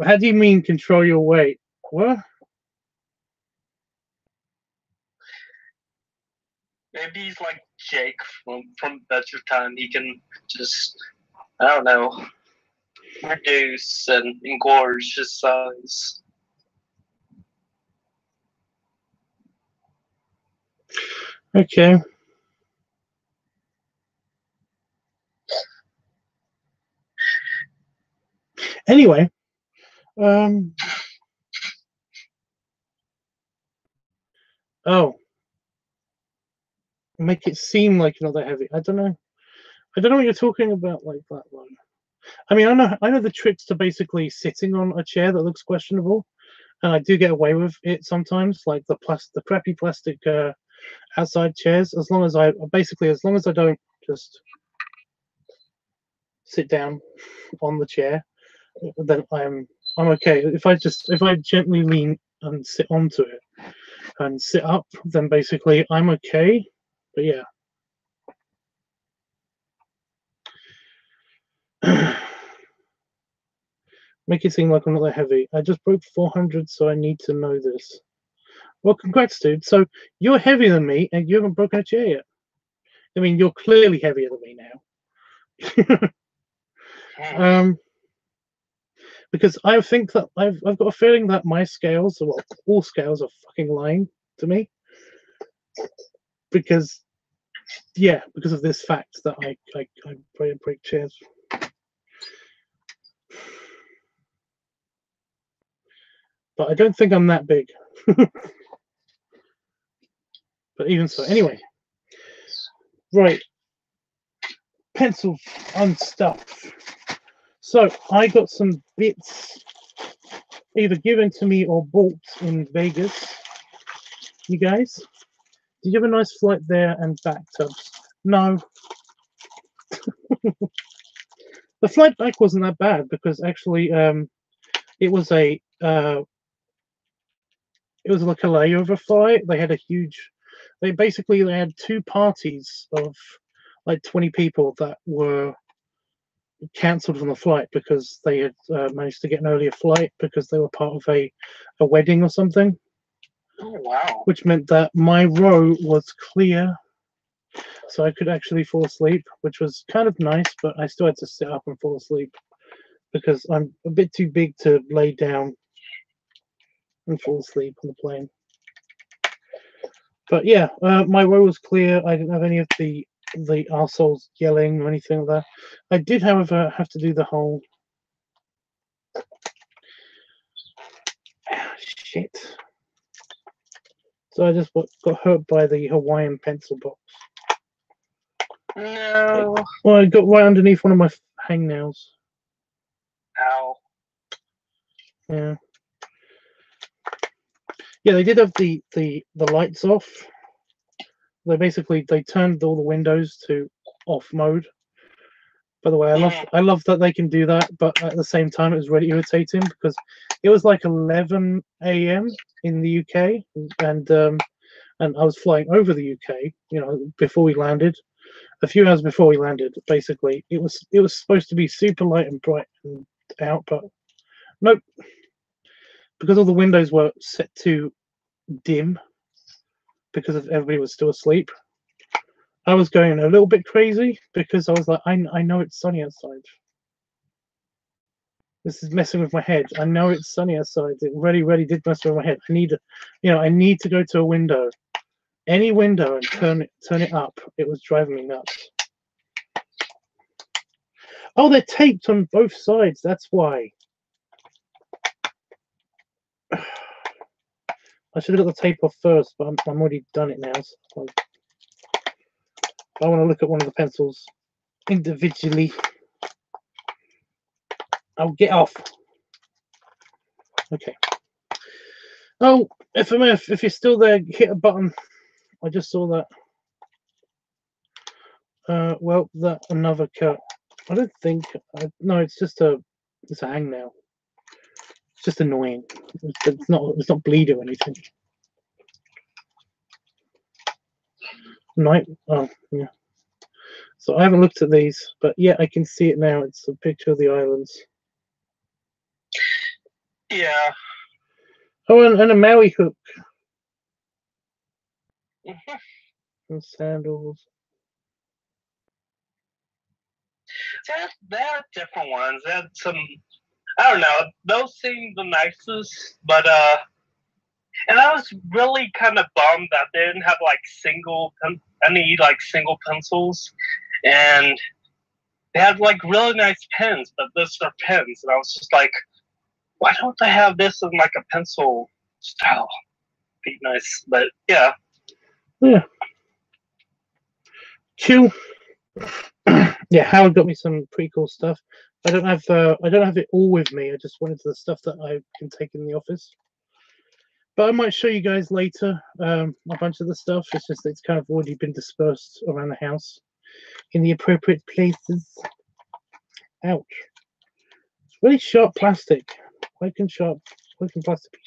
How do you mean control your weight? What? Maybe he's like Jake from Adventure Time. He can just, I don't know, reduce and engorge his size. Okay. Anyway, oh, make it seem like you're not that heavy. I don't know. I don't know what you're talking about like that one. I mean, I know the tricks to basically sitting on a chair that looks questionable, and I do get away with it sometimes, like the crappy plastic outside chairs. As long as I don't just sit down on the chair, then I'm okay. If I gently lean and sit onto it and sit up, then basically I'm okay. But yeah. Make it seem like I'm not that heavy. I just broke 400, so I need to know this. Well, congrats, dude. So you're heavier than me, and you haven't broken a chair yet. I mean, you're clearly heavier than me now. Because I think that I've got a feeling that my scales, well, all scales are fucking lying to me. Because, yeah, because of this fact that I break chairs. But I don't think I'm that big. But even so, anyway. Right. Pencil unstuff. So I got some bits either given to me or bought in Vegas. You guys, did you have a nice flight there and back, Tubbs? No. The flight back wasn't that bad because actually it was like a layover flight. They had they had two parties of like 20 people that were cancelled from the flight because they had managed to get an earlier flight because they were part of a wedding or something. Oh, wow. Which meant that my row was clear, so I could actually fall asleep, which was kind of nice, but I still had to sit up and fall asleep because I'm a bit too big to lay down and fall asleep on the plane. But yeah, my row was clear. I didn't have any of the arseholes yelling or anything like that. I did, however, have to do the whole shit. So I just got hurt by the Hawaiian pencil box. No. Well, I got right underneath one of my hangnails. Ow. Yeah. Yeah, they did have the lights off. They turned all the windows to off mode. By the way, I love that they can do that, but at the same time, it was really irritating because it was like 11 a.m. in the UK, and I was flying over the UK, before we landed, a few hours before we landed. Basically, it was supposed to be super light and bright and out, but nope, because all the windows were set to dim because of everybody was still asleep. I was going a little bit crazy because I was like, I know it's sunny outside. This is messing with my head. I know it's sunny outside. It really did mess with my head. I need to go to a window, any window, and turn it up. It was driving me nuts. Oh, they're taped on both sides. That's why. I should have got the tape off first, but I'm already done it now. So I want to look at one of the pencils individually. Oh, get off. Okay. Oh, if you're still there, hit a button. I just saw that. Well, that another cut. I don't think. No, it's just it's a hangnail. It's just annoying. It's not bleed or anything. Night. Oh, yeah. So I haven't looked at these, but yeah, I can see it now. It's a picture of the islands. Yeah. Oh, and a Maui hook. Mm-hmm. And sandals. There are different ones. They had some, I don't know, those seem the nicest, but and I was really kind of bummed that they didn't have like single pencils, and they had like really nice pens, but those are pens, and I was just like, why don't they have this in like a pencil style? Be nice, but yeah. Yeah. Cool. Yeah, Howard got me some pretty cool stuff. I don't have it all with me. I just wanted the stuff that I can take in the office. But I might show you guys later a bunch of the stuff. It's just it's kind of already been dispersed around the house in the appropriate places. Ouch! It's really sharp plastic. Why can plastic be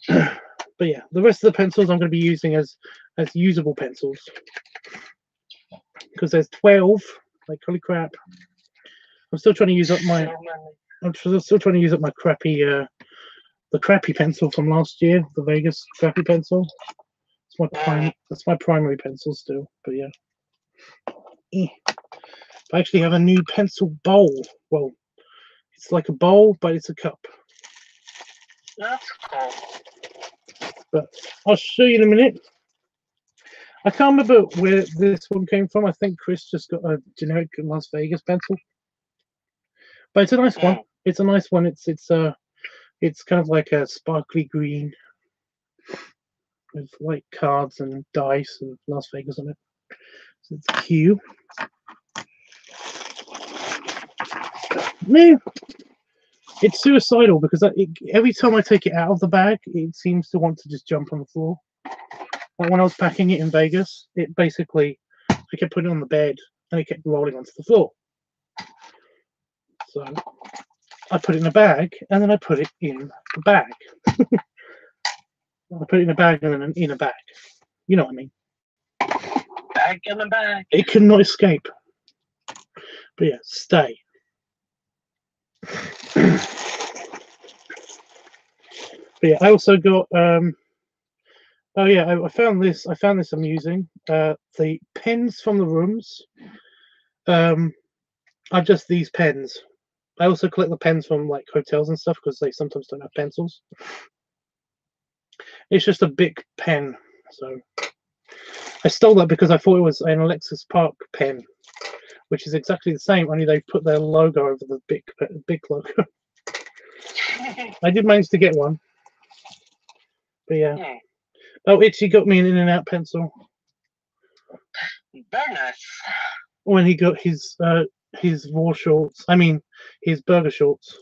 sharp? But yeah, the rest of the pencils I'm going to be using as usable pencils because there's 12. Like holy crap! I'm still trying to use up my. I'm still trying to use up my crappy the crappy pencil from last year, the Vegas crappy pencil. That's my primary pencil still, but yeah. I actually have a new pencil bowl. Well, it's like a bowl, but it's a cup. That's cool. But I'll show you in a minute. I can't remember where this one came from. I think Chris just got a generic Las Vegas pencil, but it's a nice one. It's a nice one. It's kind of like a sparkly green with like cards and dice and Las Vegas on it. So it's cute. No, it's suicidal because every time I take it out of the bag, it seems to want to just jump on the floor. Like when I was packing it in Vegas, I kept putting it on the bed and it kept rolling onto the floor. So I put it in a bag and then I put it in the bag. I put it in a bag and then in a bag. You know what I mean? Bag in a bag. It cannot escape. But yeah, stay. But yeah, I also got oh yeah, I found this amusing. The pens from the rooms are just these pens. I also collect the pens from like hotels and stuff because they sometimes don't have pencils. It's just a big pen. So I stole that because I thought it was an Alexis Park pen, which is exactly the same, only they put their logo over the big logo. I did manage to get one. But yeah. Oh, Itchy got me an In-N-Out pencil. Very nice. When he got his war shorts. I mean, his burger shorts.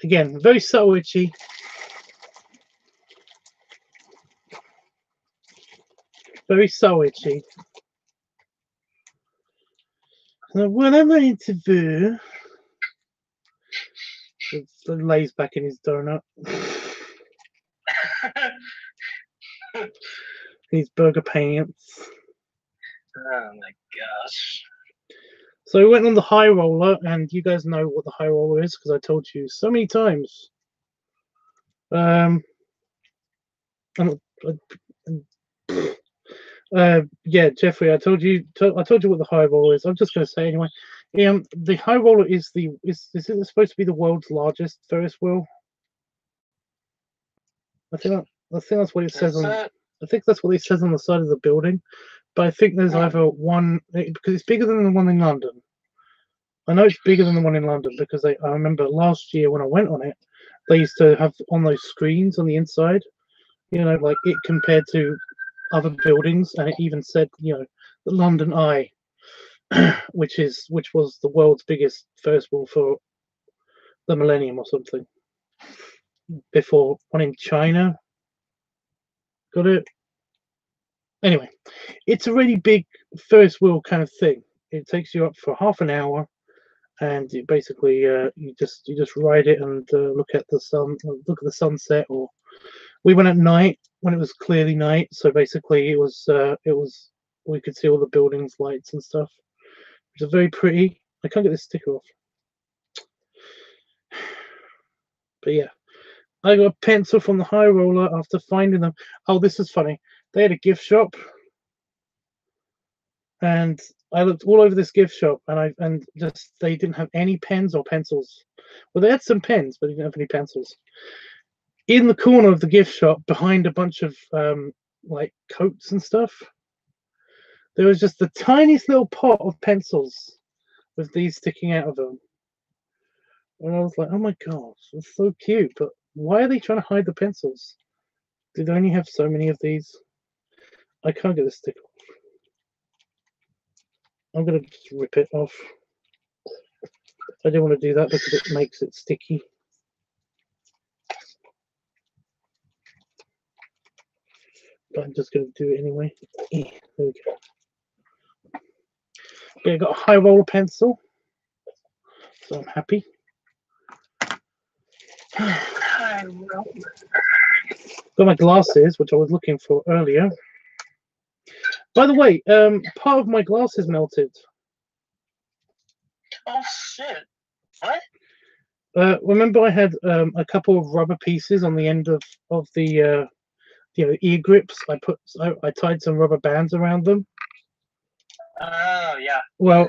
Again, very subtle, Itchy. Very subtle, Itchy. So what am I to do? It lays back in his donut. Japanese burger pants. Oh my gosh. So we went on the high roller, and you guys know what the high roller is because I told you so many times. And, yeah, Jeffrey, I told you what the high roller is. I'm just going to say anyway. The high roller is is it supposed to be the world's largest Ferris wheel? I think that's what it says on. I think that's what it says on the side of the building. But I think there's either one because it's bigger than the one in London. I know it's bigger than the one in London because I remember last year when I went on it, they used to have on those screens on the inside, like it compared to other buildings, and it even said, the London Eye, which was the world's biggest Ferris wheel for the millennium or something. Before one in China got it. Anyway, it's a really big Ferris wheel kind of thing. It takes you up for half an hour, and you basically you just ride it and look at the sunset. Or we went at night when it was clearly night, so basically it was we could see all the buildings, lights and stuff, which is very pretty. I can't get this sticker off, but yeah, I got a pencil from the high roller after finding them. Oh, this is funny. They had a gift shop, and I looked all over this gift shop, and they didn't have any pens or pencils. Well, they had some pens, but they didn't have any pencils. In the corner of the gift shop, behind a bunch of like coats and stuff, there was just the tiniest little pot of pencils with these sticking out of them. And I was like, oh my gosh, it's so cute, but why are they trying to hide the pencils? Do they only have so many of these? I can't get the sticker off. I'm going to just rip it off. I don't want to do that because it makes it sticky. But I'm just going to do it anyway. There we go. Okay, I got a high roller pencil, so I'm happy. Got my glasses, which I was looking for earlier. By the way, part of my glasses melted. Oh shit! What? Remember, I had a couple of rubber pieces on the end of the ear grips. I tied some rubber bands around them. Oh yeah. Well,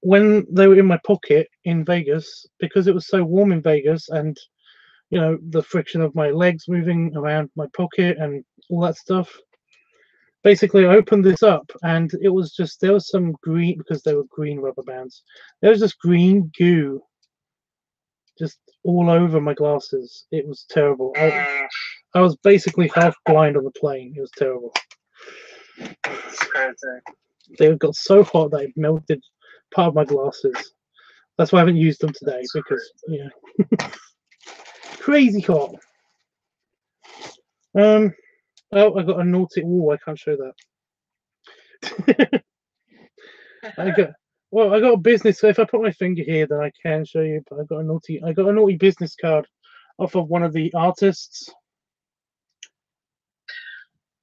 when they were in my pocket in Vegas, because it was so warm in Vegas, and the friction of my legs moving around my pocket and all that stuff. Basically, I opened this up, and it was just there was some green, because they were green rubber bands. There was just green goo, just all over my glasses. It was terrible. I was basically half blind on the plane. It was terrible. That's crazy. They got so hot that it melted part of my glasses. That's why I haven't used them today, because crazy hot. Oh, I got a naughty. Oh, I can't show that. I got a business. So if I put my finger here, then I can show you. But I got a naughty business card off of one of the artists.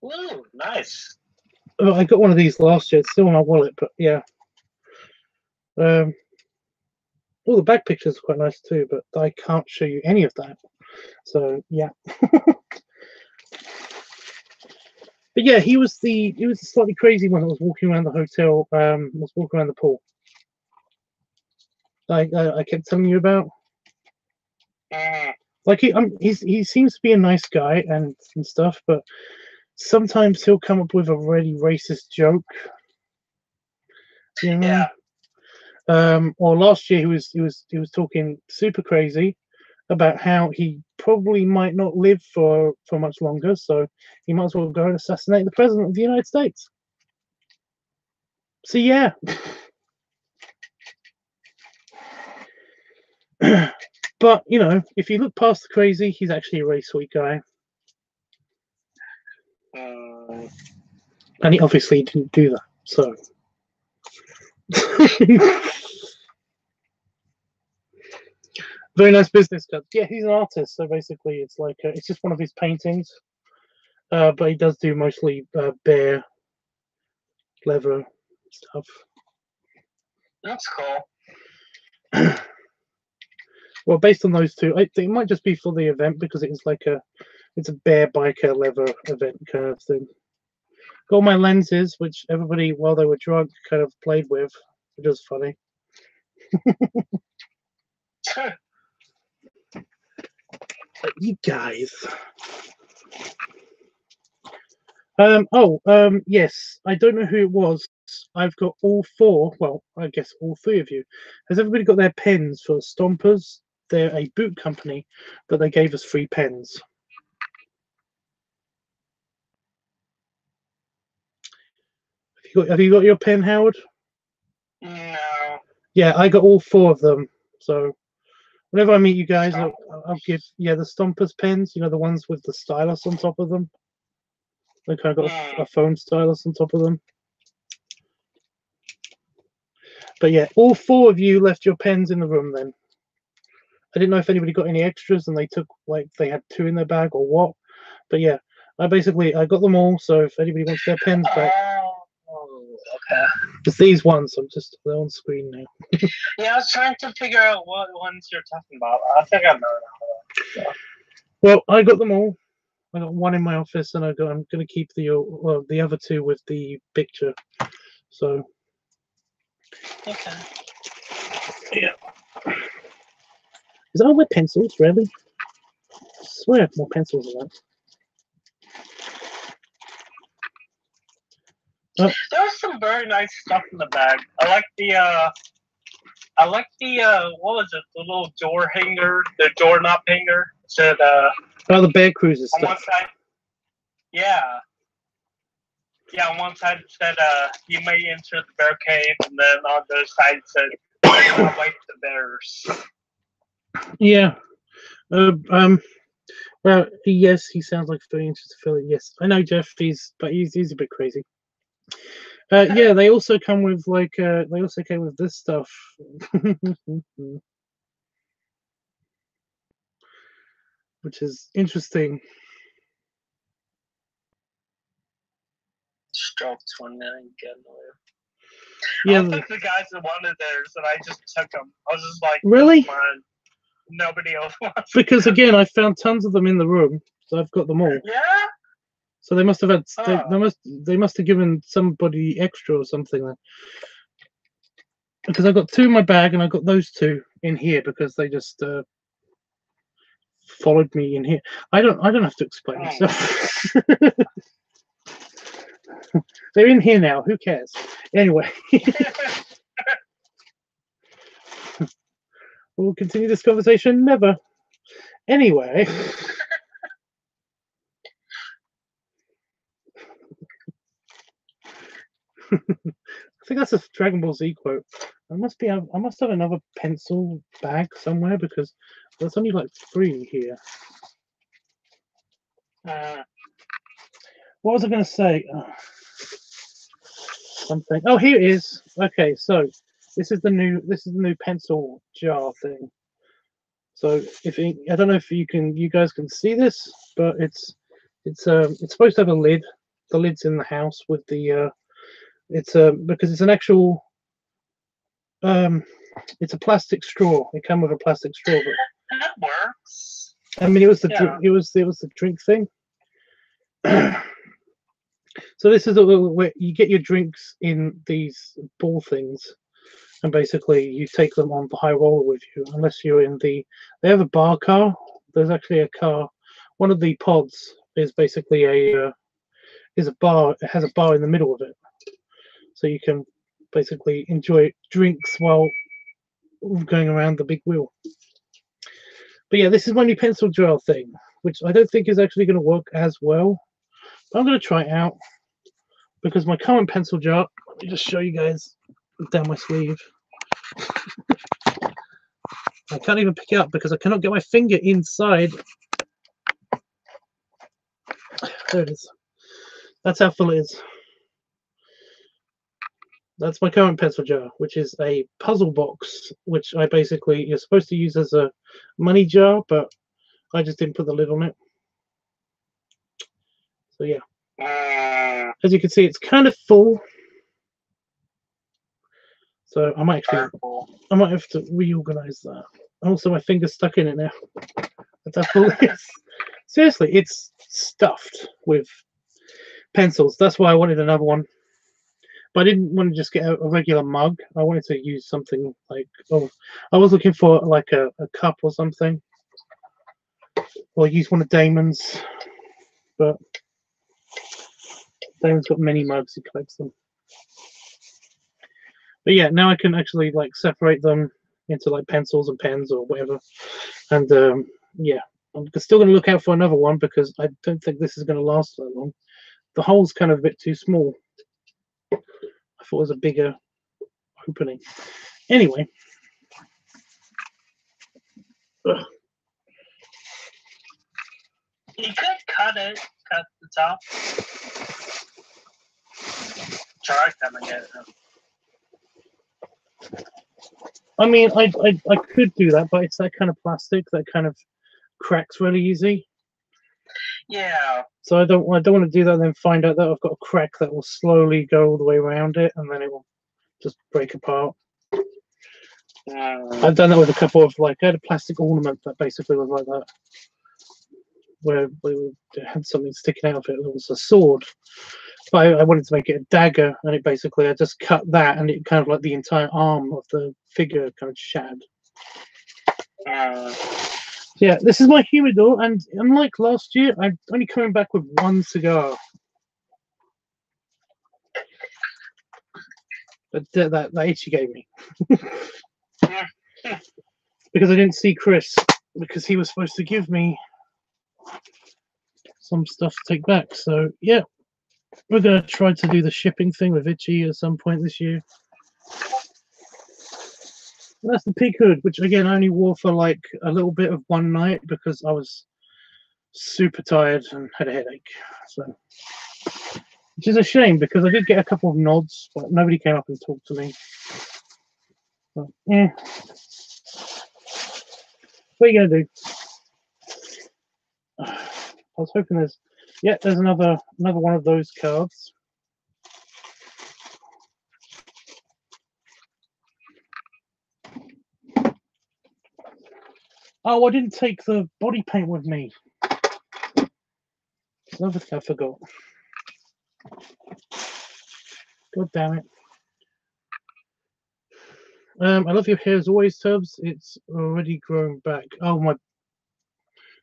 Ooh, nice. Oh, I got one of these last year. It's still in my wallet, but yeah. The back pictures are quite nice too, but I can't show you any of that. So yeah. But yeah, he was the slightly crazy one that was walking around the hotel. Was walking around the pool. I kept telling you about. Like he seems to be a nice guy and stuff, but sometimes he'll come up with a really racist joke. Yeah. Or last year he was talking super crazy about how he probably might not live for much longer, so he might as well go and assassinate the president of the United States. So yeah. But if you look past the crazy, he's actually a really sweet guy. And he obviously didn't do that, so very nice business card. Yeah, he's an artist, so basically it's like it's just one of his paintings. but he does do mostly bare leather stuff. That's cool. Well, based on those two, I think it might just be for the event because it's like it's a bare biker leather event kind of thing. Got all my lenses, which everybody while they were drunk kind of played with, which was funny. But you guys. Yes, I don't know who it was. I've got all four. Well, I guess all three of you. Has everybody got their pens for Stompers? They're a boot company, but they gave us free pens. Have you got your pen, Howard? No. Yeah, I got all four of them. So whenever I meet you guys, I'll give the Stompers pens. You know, the ones with the stylus on top of them. They kind of got a phone stylus on top of them. But yeah, all four of you left your pens in the room then. I didn't know if anybody got any extras and they took, like, they had two in their bag or what. But yeah, I got them all. So if anybody wants their pens back. Oh, okay. It's these ones. They're on screen now. Yeah, I was trying to figure out what ones you're talking about. I think I know now. So. Well, I got them all. I got one in my office, and I'm going to keep the other two with the picture. So. Okay. Yeah. Is that all my pencils, really? I swear I have more pencils than that. There's some very nice stuff in the bag. I like the what was it? The little door hanger, the doorknob hanger. It said the Bear Cruiser on stuff. one side. Yeah. Yeah, on one side it said you may enter the bear cave, and then on the other side it said do not wake the bears. Yeah. Well, yes, he sounds like 3 inches to fill it. Yes, I know Jeff. He's a bit crazy. Yeah, they also come with they also came with this stuff, which is interesting. Strokes 1 million. Yeah, I think the guys that wanted theirs, and I just took them. I was just like, really? Mine. Nobody else wants. Because again, I found tons of them in the room, so I've got them all. Yeah. So they must have had they must have given somebody extra or something then. Because I got two in my bag and I got those two in here because they just followed me in here. I don't have to explain myself. They're in here now. Who cares? Anyway. We'll continue this conversation. Never. Anyway. I think that's a Dragon Ball Z quote. I must have another pencil bag somewhere because there's only like 3 here. What was I going to say? Something. Oh, here it is. Okay, so this is the new pencil jar thing. So I don't know if you guys can see this, but it's supposed to have a lid. The lid's in the house with the because it's an actual it's a plastic straw. It came with a plastic straw, but that works. I mean, it was the drink thing. So this is where you get your drinks in these ball things, and basically you take them on the high roller with you. Unless you're in they have a bar car. There's actually a car. One of the pods is basically a bar. It has a bar in the middle of it, so you can basically enjoy drinks while going around the big wheel. But yeah, this is my new pencil jar thing, which I don't think is actually going to work as well. But I'm going to try it out because my current pencil jar, let me just show you guys down my sleeve. I can't even pick it up because I cannot get my finger inside. There it is. That's how full it is. That's my current pencil jar, which is a puzzle box, which you're supposed to use as a money jar, but I just didn't put the lid on it. So yeah, as you can see, it's kind of full. So I might have to reorganize that. Also, my finger's stuck in it now. That's full. Seriously, it's stuffed with pencils. That's why I wanted another one. But I didn't want to just get a regular mug. I wanted to use something like, I was looking for like a cup or something. Or use one of Damon's. But Damon's got many mugs, he collects them. But yeah, now I can actually like separate them into like pencils and pens or whatever. And yeah, I'm still going to look out for another one because I don't think this is going to last that long. The hole's kind of a bit too small. I thought it was a bigger opening. Anyway. Ugh. You could cut the top. Try cutting it. I mean, I could do that, but it's that kind of plastic that kind of cracks really easy. Yeah. So I don't want to do that and then find out that I've got a crack that will slowly go all the way around it and then it will just break apart. I've done that with a couple of I had a plastic ornament that basically was like that, where it had something sticking out of it. It was a sword, but I wanted to make it a dagger, and I just cut that, and it kind of like the entire arm of the figure kind of shattered. Yeah, this is my humidor, and unlike last year, I'm only coming back with one cigar. That itch you gave me. Because I didn't see Chris, because he was supposed to give me some stuff to take back. So yeah, we're going to try to do the shipping thing with Itchy at some point this year. And that's the pig hood, which again I only wore for like a little bit of one night because I was super tired and had a headache. So, which is a shame because I did get a couple of nods, but nobody came up and talked to me. But, yeah. What are you gonna do? I was hoping there's another one of those cards. Oh, I didn't take the body paint with me. Another thing I forgot. God damn it. I love your hair as always, Tubbs. It's already grown back. Oh my.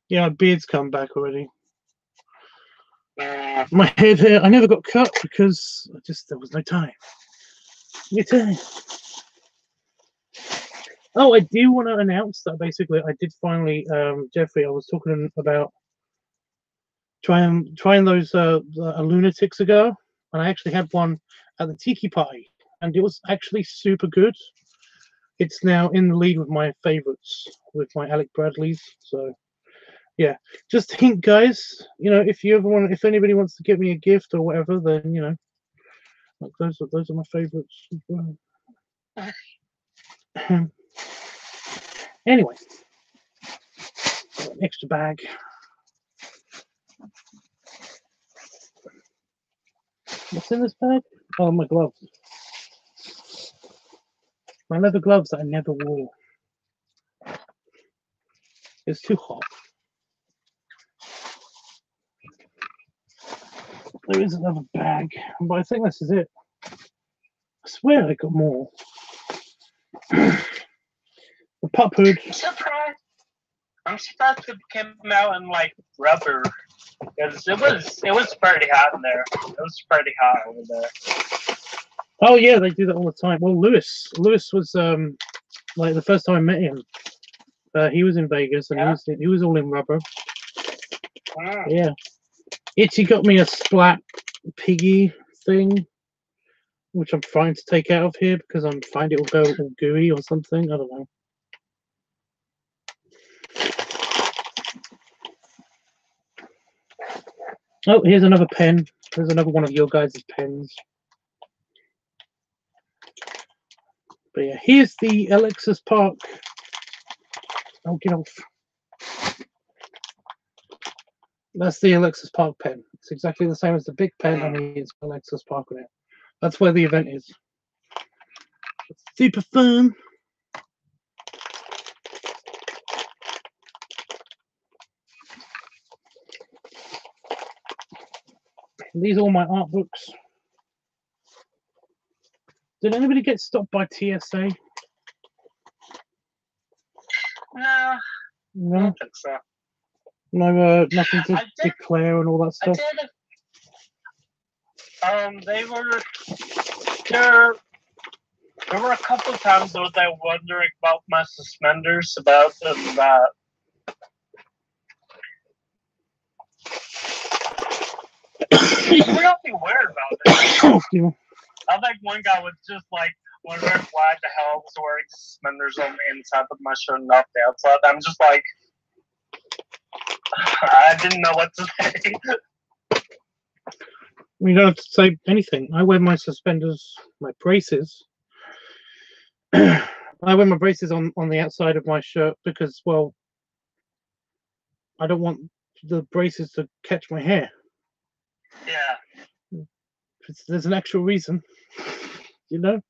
Yeah, my beard's come back already. My head hair, I never got cut because there was no time. No time. Oh, I do want to announce that basically I did finally, Jeffrey, I was talking about trying those lunatics ago, and I actually had one at the Tiki Party, and it was actually super good. It's now in the lead with my favorites, with my Alec Bradleys. So, yeah, just hint, guys. If anybody wants to give me a gift or whatever, then like those are my favorites as well. Anyway, extra bag. What's in this bag? Oh, my gloves. My leather gloves that I never wore. It's too hot. There is another bag, but I think this is it. I swear I got more. The pup hood. I'm surprised it came out in like rubber, because it was pretty hot in there. It was pretty hot over there. Oh yeah, they do that all the time. Well, Lewis was like the first time I met him. He was in Vegas and he was all in rubber. Yeah. Itchy got me a splat piggy thing, which I'm trying to take out of here because I'm finding it will go all gooey or something. I don't know. Oh, here's another pen. There's another one of your guys' pens. But yeah, here's the Alexis Park. Oh, get off. That's the Alexis Park pen. It's exactly the same as the big pen, Mm. only it's got Alexis Park on it. That's where the event is. It's super fun. These are all my art books. Did anybody get stopped by TSA? No, I No, don't think so. no, nothing to I did- declare and all that I stuff. did. They were there. There were a couple times though they were wondering about my suspenders, about them. There were nothing weird about it. You know, I think one guy was just like wondering why the hell I was wearing suspenders on the inside of my shirt and not the outside. I'm just like, I didn't know what to say. you don't have to say anything. I wear my suspenders, my braces. I wear my braces on the outside of my shirt because, well, I don't want the braces to catch my hair. Yeah, There's an actual reason, you know.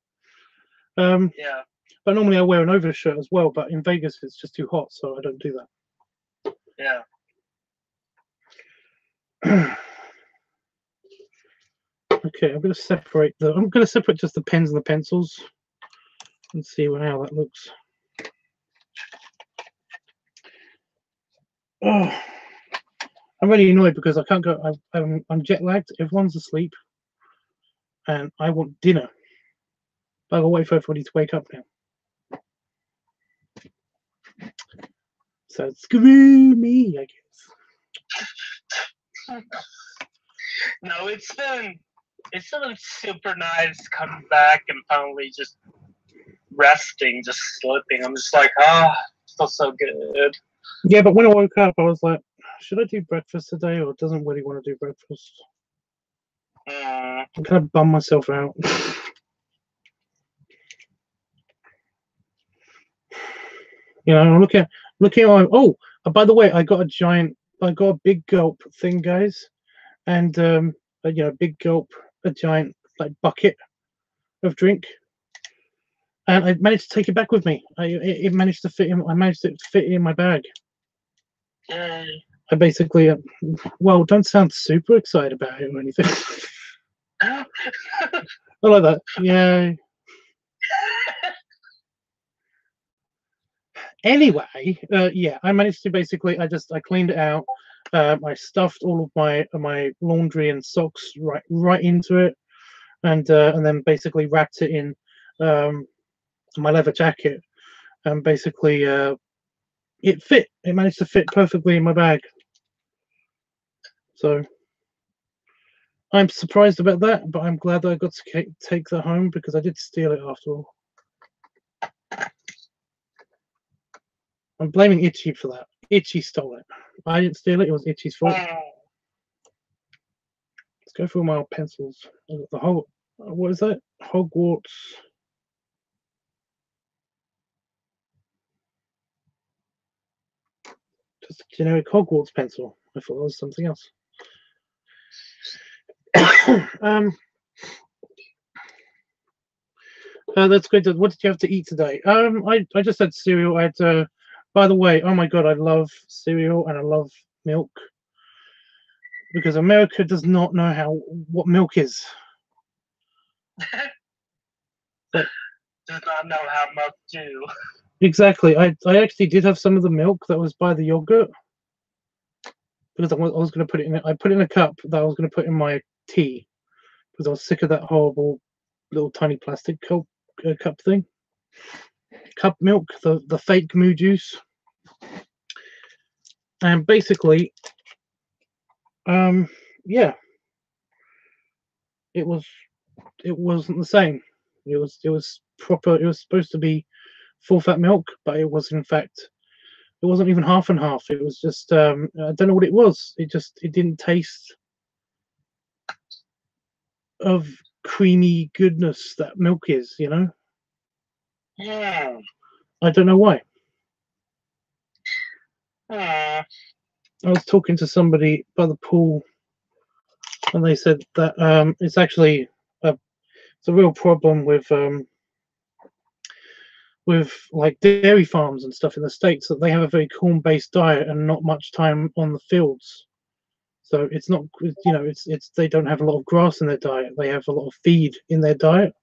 yeah. But normally I wear an overshirt as well. But in Vegas it's just too hot, so I don't do that. Yeah. Okay, I'm going to separate just the pens and the pencils and see how that looks. Oh, I'm really annoyed because I can't go. I'm jet lagged. Everyone's asleep, and I want dinner. But I'll wait for everybody to wake up now. So screw me, I guess. No, it's been super nice coming back and finally just resting, just sleeping. I'm just like, feels so good. Yeah, but when I woke up, I was like, should I do breakfast today, or doesn't really want to do breakfast? Mm. I'm kind of bum myself out. You know, I'm looking on. Oh, by the way, I got a big gulp thing, guys, and big gulp, a giant like bucket of drink, and I managed to take it back with me. It managed to fit in. I managed to fit it in my bag. Yay. I basically, well, don't sound super excited about it or anything. I like that. Yay. Anyway, yeah, I managed to basically. I cleaned it out. I stuffed all of my laundry and socks right into it, and then basically wrapped it in my leather jacket, and basically it fit. It managed to fit perfectly in my bag. So I'm surprised about that, but I'm glad that I got to take that home because I did steal it after all. I'm blaming Itchy for that. Itchy stole it. I didn't steal it. It was Itchy's fault. Let's go through my old pencils. I've got the whole. What is that? Hogwarts. Just a generic Hogwarts pencil. I thought it was something else. That's good. What did you have to eat today? I just had cereal. I had. By the way, oh my god, I love cereal and I love milk because America does not know what milk is. Does not know how much to. Exactly. I actually did have some of the milk that was by the yogurt because I was going to put it in. I put it in a cup that I was going to put in my tea because I was sick of that horrible little tiny plastic cup thing. Cup milk, the fake moo juice, and basically, yeah, it wasn't the same. It was proper. It was supposed to be full fat milk, but it was in fact. It wasn't even half and half. It was just I don't know what it was. It didn't taste of creamy goodness that milk is, you know. Yeah. I don't know why. Yeah. I was talking to somebody by the pool, and they said that it's actually it's a real problem with like dairy farms and stuff in the States, that they have a very corn-based diet and not much time on the fields. So it's not, it's they don't have a lot of grass in their diet. They have a lot of feed in their diet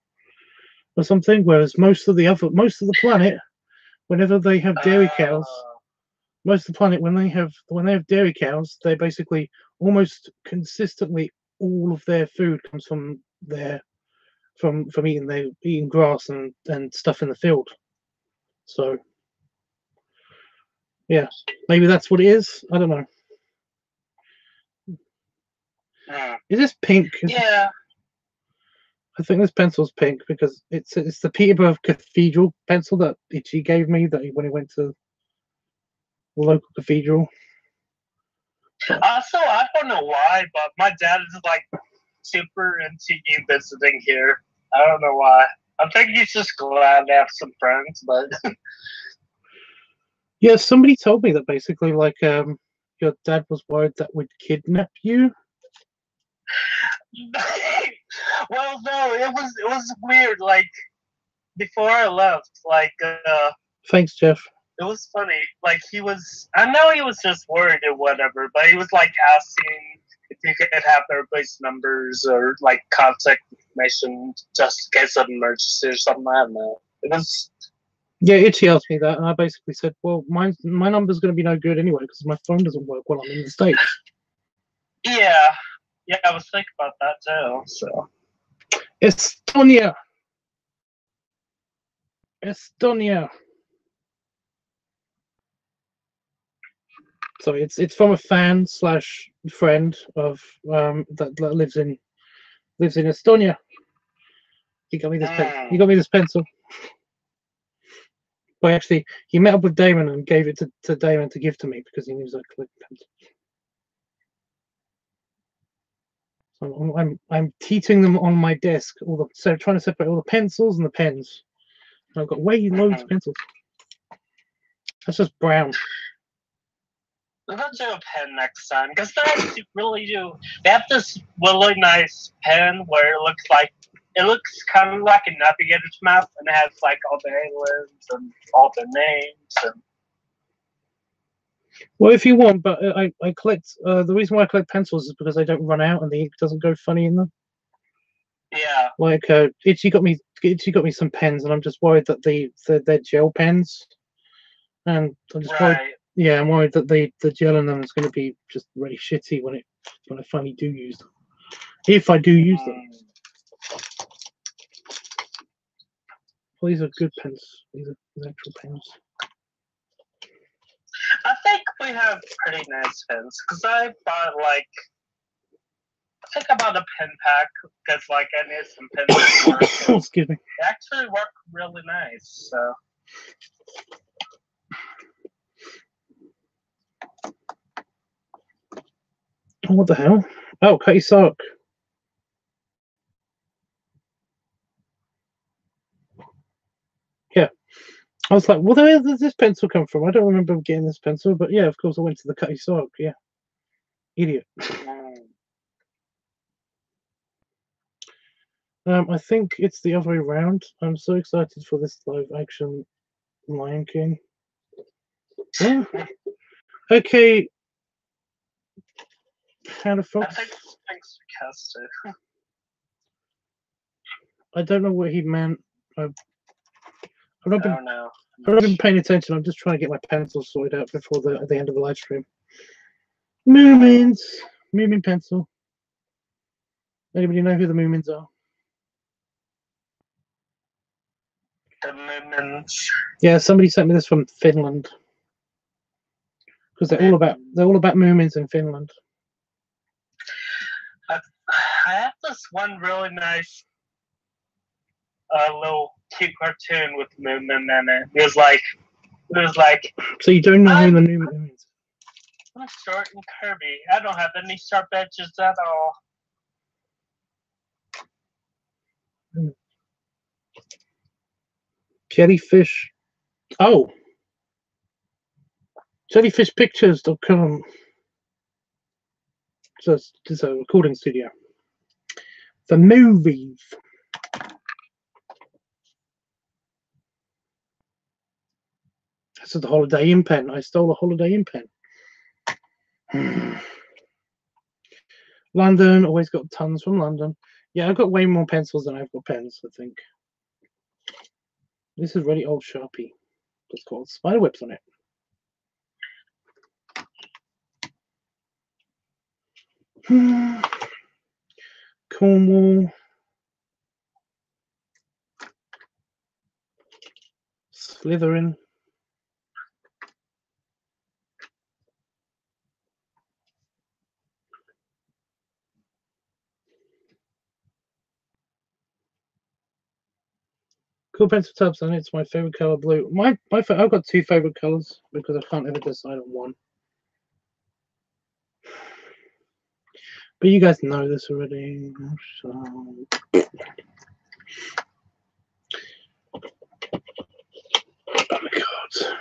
or something. Whereas most of the planet, whenever they have dairy cows, most of the planet when they have dairy cows, they basically almost consistently all of their food comes from eating grass and stuff in the field. So yeah, maybe that's what it is. I don't know. Is this pink? Yeah. I think this pencil's pink because it's the Peterborough Cathedral pencil that Itchy gave me when he went to the local cathedral. Also, I don't know why, but my dad is like super into you visiting here. I don't know why. I think he's just glad to have some friends, but yeah, somebody told me that basically, like, your dad was worried that we'd kidnap you. well, no, it was weird. Like before I left, like Thanks, Jeff. it was funny. Like I know he was just worried or whatever, but he was like asking if you could have everybody's numbers or like contact information just in case of an emergency or something. I don't know. It was. Yeah, Itchy asked me that, and I basically said, well, my number's going to be no good anyway because my phone doesn't work while I'm in the States. Yeah, I was thinking about that too. So Estonia. So it's from a fan / friend of that lives in Estonia. He got me this pen. He got me this pencil. But actually, he met up with Damon and gave it to Damon to give to me because he knew I collected pencils. So I'm teetering them on my desk, so trying to separate all the pencils and the pens. And I've got way loads of pencils. That's just brown. I'm gonna do a pen next time because they really do. They have this really nice pen where it looks kind of like a navigator's map, and it has like all the aliens and all the names. And well, if you want, but I collect. The reason why I collect pencils is because they don't run out and the ink doesn't go funny in them. yeah, like Itchy got me some pens, and I'm just worried that they're gel pens, and I'm just worried. Yeah, I'm worried that the gel in them is going to be just really shitty when I finally do use them. If I do use them. Well, these are good pens. These are actual pens. I think we have pretty nice pens because I bought I bought a pen pack because I need some pens. Excuse me. They actually work really nice. So. Oh, what the hell? Oh, Cutty Sock. Yeah. I was like, where does this pencil come from? I don't remember getting this pencil, but yeah, of course I went to the Cutty Sock. Yeah. Idiot. I think it's the other way around. I'm so excited for this live action Lion King. Yeah. Okay. How the fuck? I think it's sarcastic. I don't know what he meant. I've not been been paying attention. I'm just trying to get my pencils sorted out before the end of the live stream. Moomins. Moomin pencil. Anybody know who the Moomins are? The Moomins. Yeah, somebody sent me this from Finland. Because they're all about Moomins in Finland. I have this one really nice little cute cartoon with Moomin in it. It was like. So you don't know who the Moomin is? I'm short and curvy. I don't have any sharp edges at all. Jellyfish. Oh. Jellyfishpictures.com. So it's a recording studio for movies. This is the Holiday Inn pen. I stole a Holiday Inn pen. London, always got tons from London. Yeah, I've got way more pencils than I've got pens, I think. This is really old Sharpie. It's got spider webs on it. Cornwall. Slytherin. Cool pencil tabs, and it's my favorite color, blue. I've got two favorite colors because I can't ever decide on one. But you guys know this already. So. Oh my god.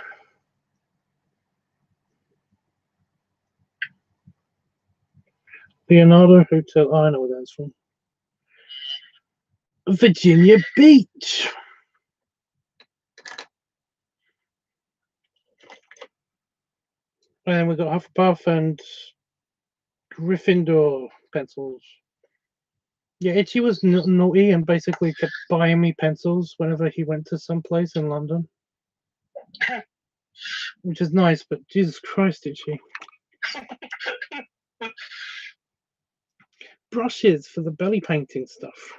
Leonardo Hotel. Oh, I know where that's from. Virginia Beach. And we've got Hufflepuff and Gryffindor pencils. Yeah, Itchy was naughty and basically kept buying me pencils whenever he went to some place in London. Which is nice, but Jesus Christ, Itchy. Brushes for the belly painting stuff.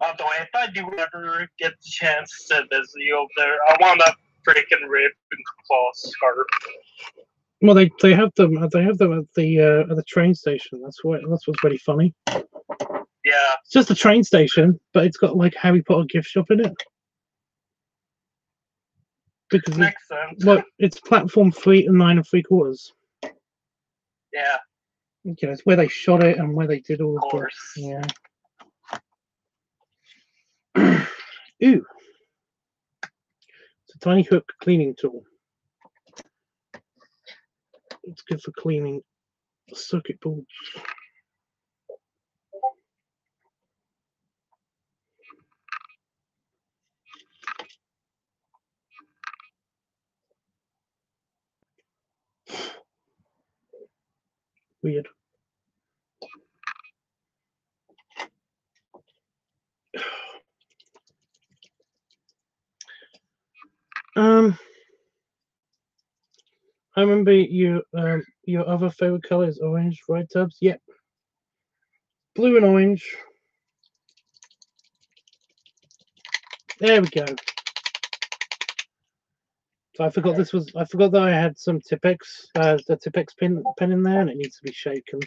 Although if I do ever get the chance to visit you over there, I want a freaking Ravenclaw scarf. Well, they have them. They have them at the train station. That's what's really funny. Yeah. It's just a train station, but it's got like Harry Potter gift shop in it. Because makes sense. Well, it's platform 3 and 9 3/4. Yeah. You know, it's where they shot it and where they did all of course. Yeah. Ooh. It's a tiny hook cleaning tool. It's good for cleaning circuit boards. Weird. I remember your other favorite color is orange, right, Tubbs? Yep. Blue and orange. There we go. So I forgot that I had some Tipex, the Tipex pen in there, and it needs to be shaken.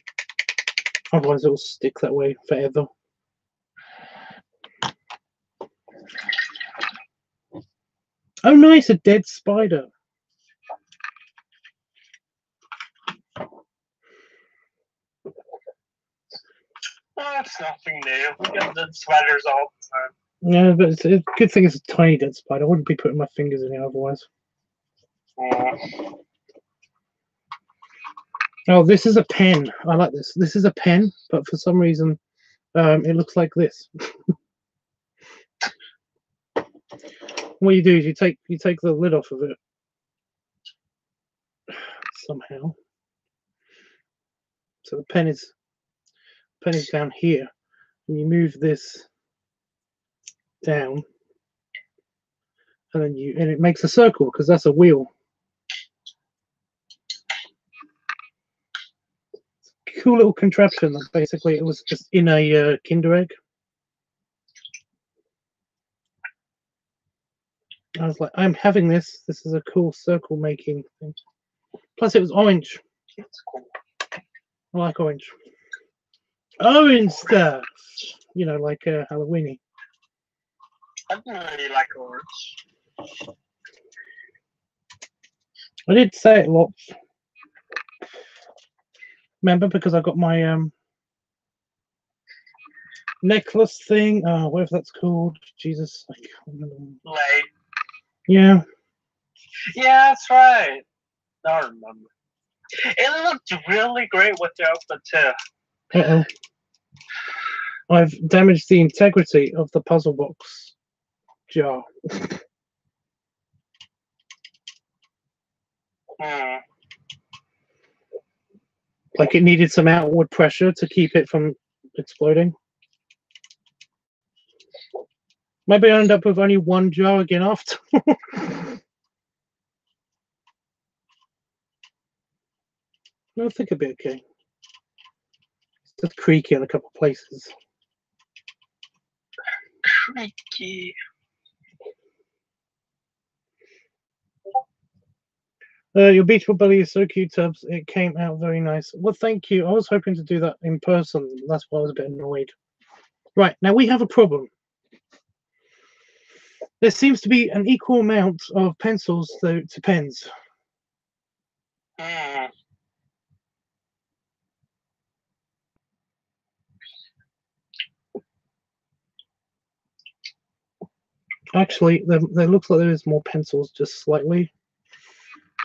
Otherwise, it will stick that way forever. Oh, nice, a dead spider. That's nothing new. We get dead spiders all the time. Yeah, but it's a good thing it's a tiny dead spider. I wouldn't be putting my fingers in it otherwise. Oh, this is a pen. I like this. This is a pen, but for some reason, it looks like this. What you do is you take the lid off of it somehow. So the pen is down here, and you move this down, and then it makes a circle because that's a wheel. Cool little contraption that basically it was just in a Kinder Egg. I was like, I'm having this. This is a cool circle making thing. Plus, it was orange. It's cool. I like orange. Orange stuff. You know, like Halloweeny. I don't really like orange. I did say it lots. Remember, because I got my necklace thing. Whatever that's called. Jesus, I can't remember. Late. Yeah. Yeah, that's right. I remember. It looked really great without the tip. Uh-oh. I've damaged the integrity of the puzzle box jar. Like it needed some outward pressure to keep it from exploding. Maybe I end up with only one jar again after. I think it'll be okay. It's just creaky in a couple of places. Creaky. Your Beachball Belly is so cute, Tubbs. It came out very nice. Well, thank you. I was hoping to do that in person. That's why I was a bit annoyed. Right, now we have a problem. There seems to be an equal amount of pencils to pens. Actually, there looks like there is more pencils, just slightly.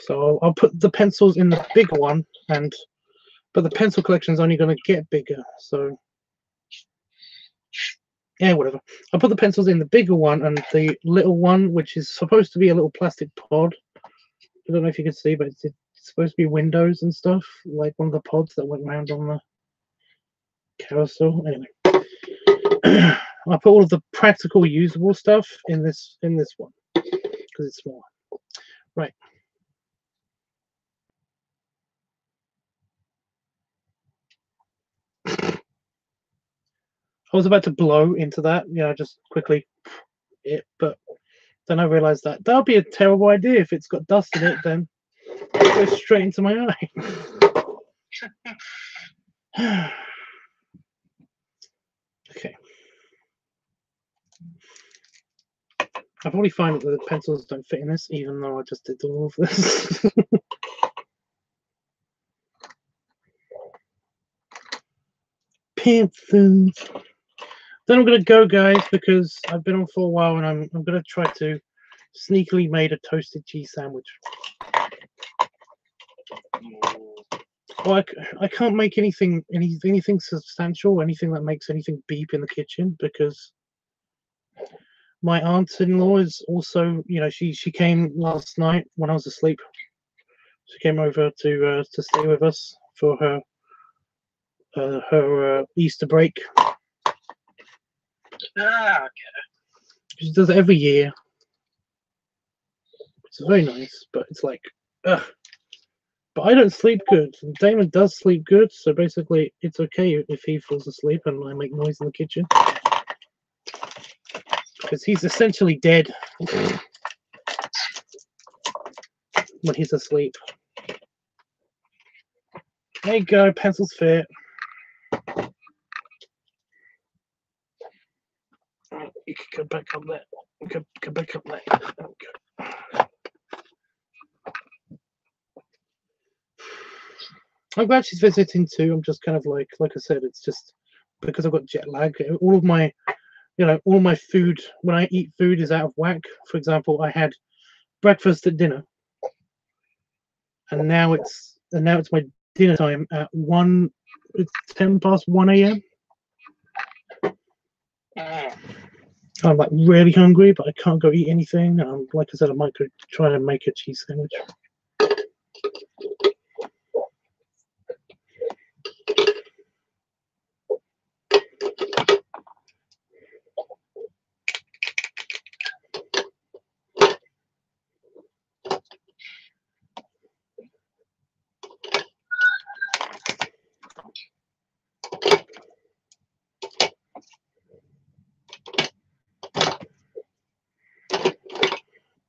So I'll put the pencils in the bigger one, but the pencil collection is only going to get bigger. So yeah, whatever. I'll put the pencils in the bigger one and the little one, which is supposed to be a little plastic pod. I don't know if you can see, but it's supposed to be windows and stuff, like one of the pods that went around on the carousel. Anyway, I'll put all of the practical, usable stuff in this one because it's small. Right. I was about to blow into that, just quickly, but then I realized that would be a terrible idea if it's got dust in it. Then it goes straight into my eye. Okay. I probably find that the pencils don't fit in this, even though I just did all of this. Pencils. Then I'm gonna go, guys, because I've been on for a while, and I'm gonna try to sneakily make a toasted cheese sandwich. Well, I can't make anything substantial, anything that makes anything beep in the kitchen, because my aunt-in-law is also, she came last night when I was asleep. She came over to stay with us for her Easter break. Okay. She does it every year. It's very nice, but it's like, ugh. But I don't sleep good. Damon does sleep good, so basically it's okay if he falls asleep and I make noise in the kitchen. Because he's essentially dead when he's asleep. There you go, pencils fit. You can go back up there. Go back up there. Okay. I'm glad she's visiting too. I'm just kind of like I said, it's just because I've got jet lag. All of my food, when I eat food, is out of whack. For example, I had breakfast at dinner, and now it's my dinner time at 1. It's 10 past 1 a.m. I'm like really hungry, but I can't go eat anything. Like I said, I might go try to make a cheese sandwich.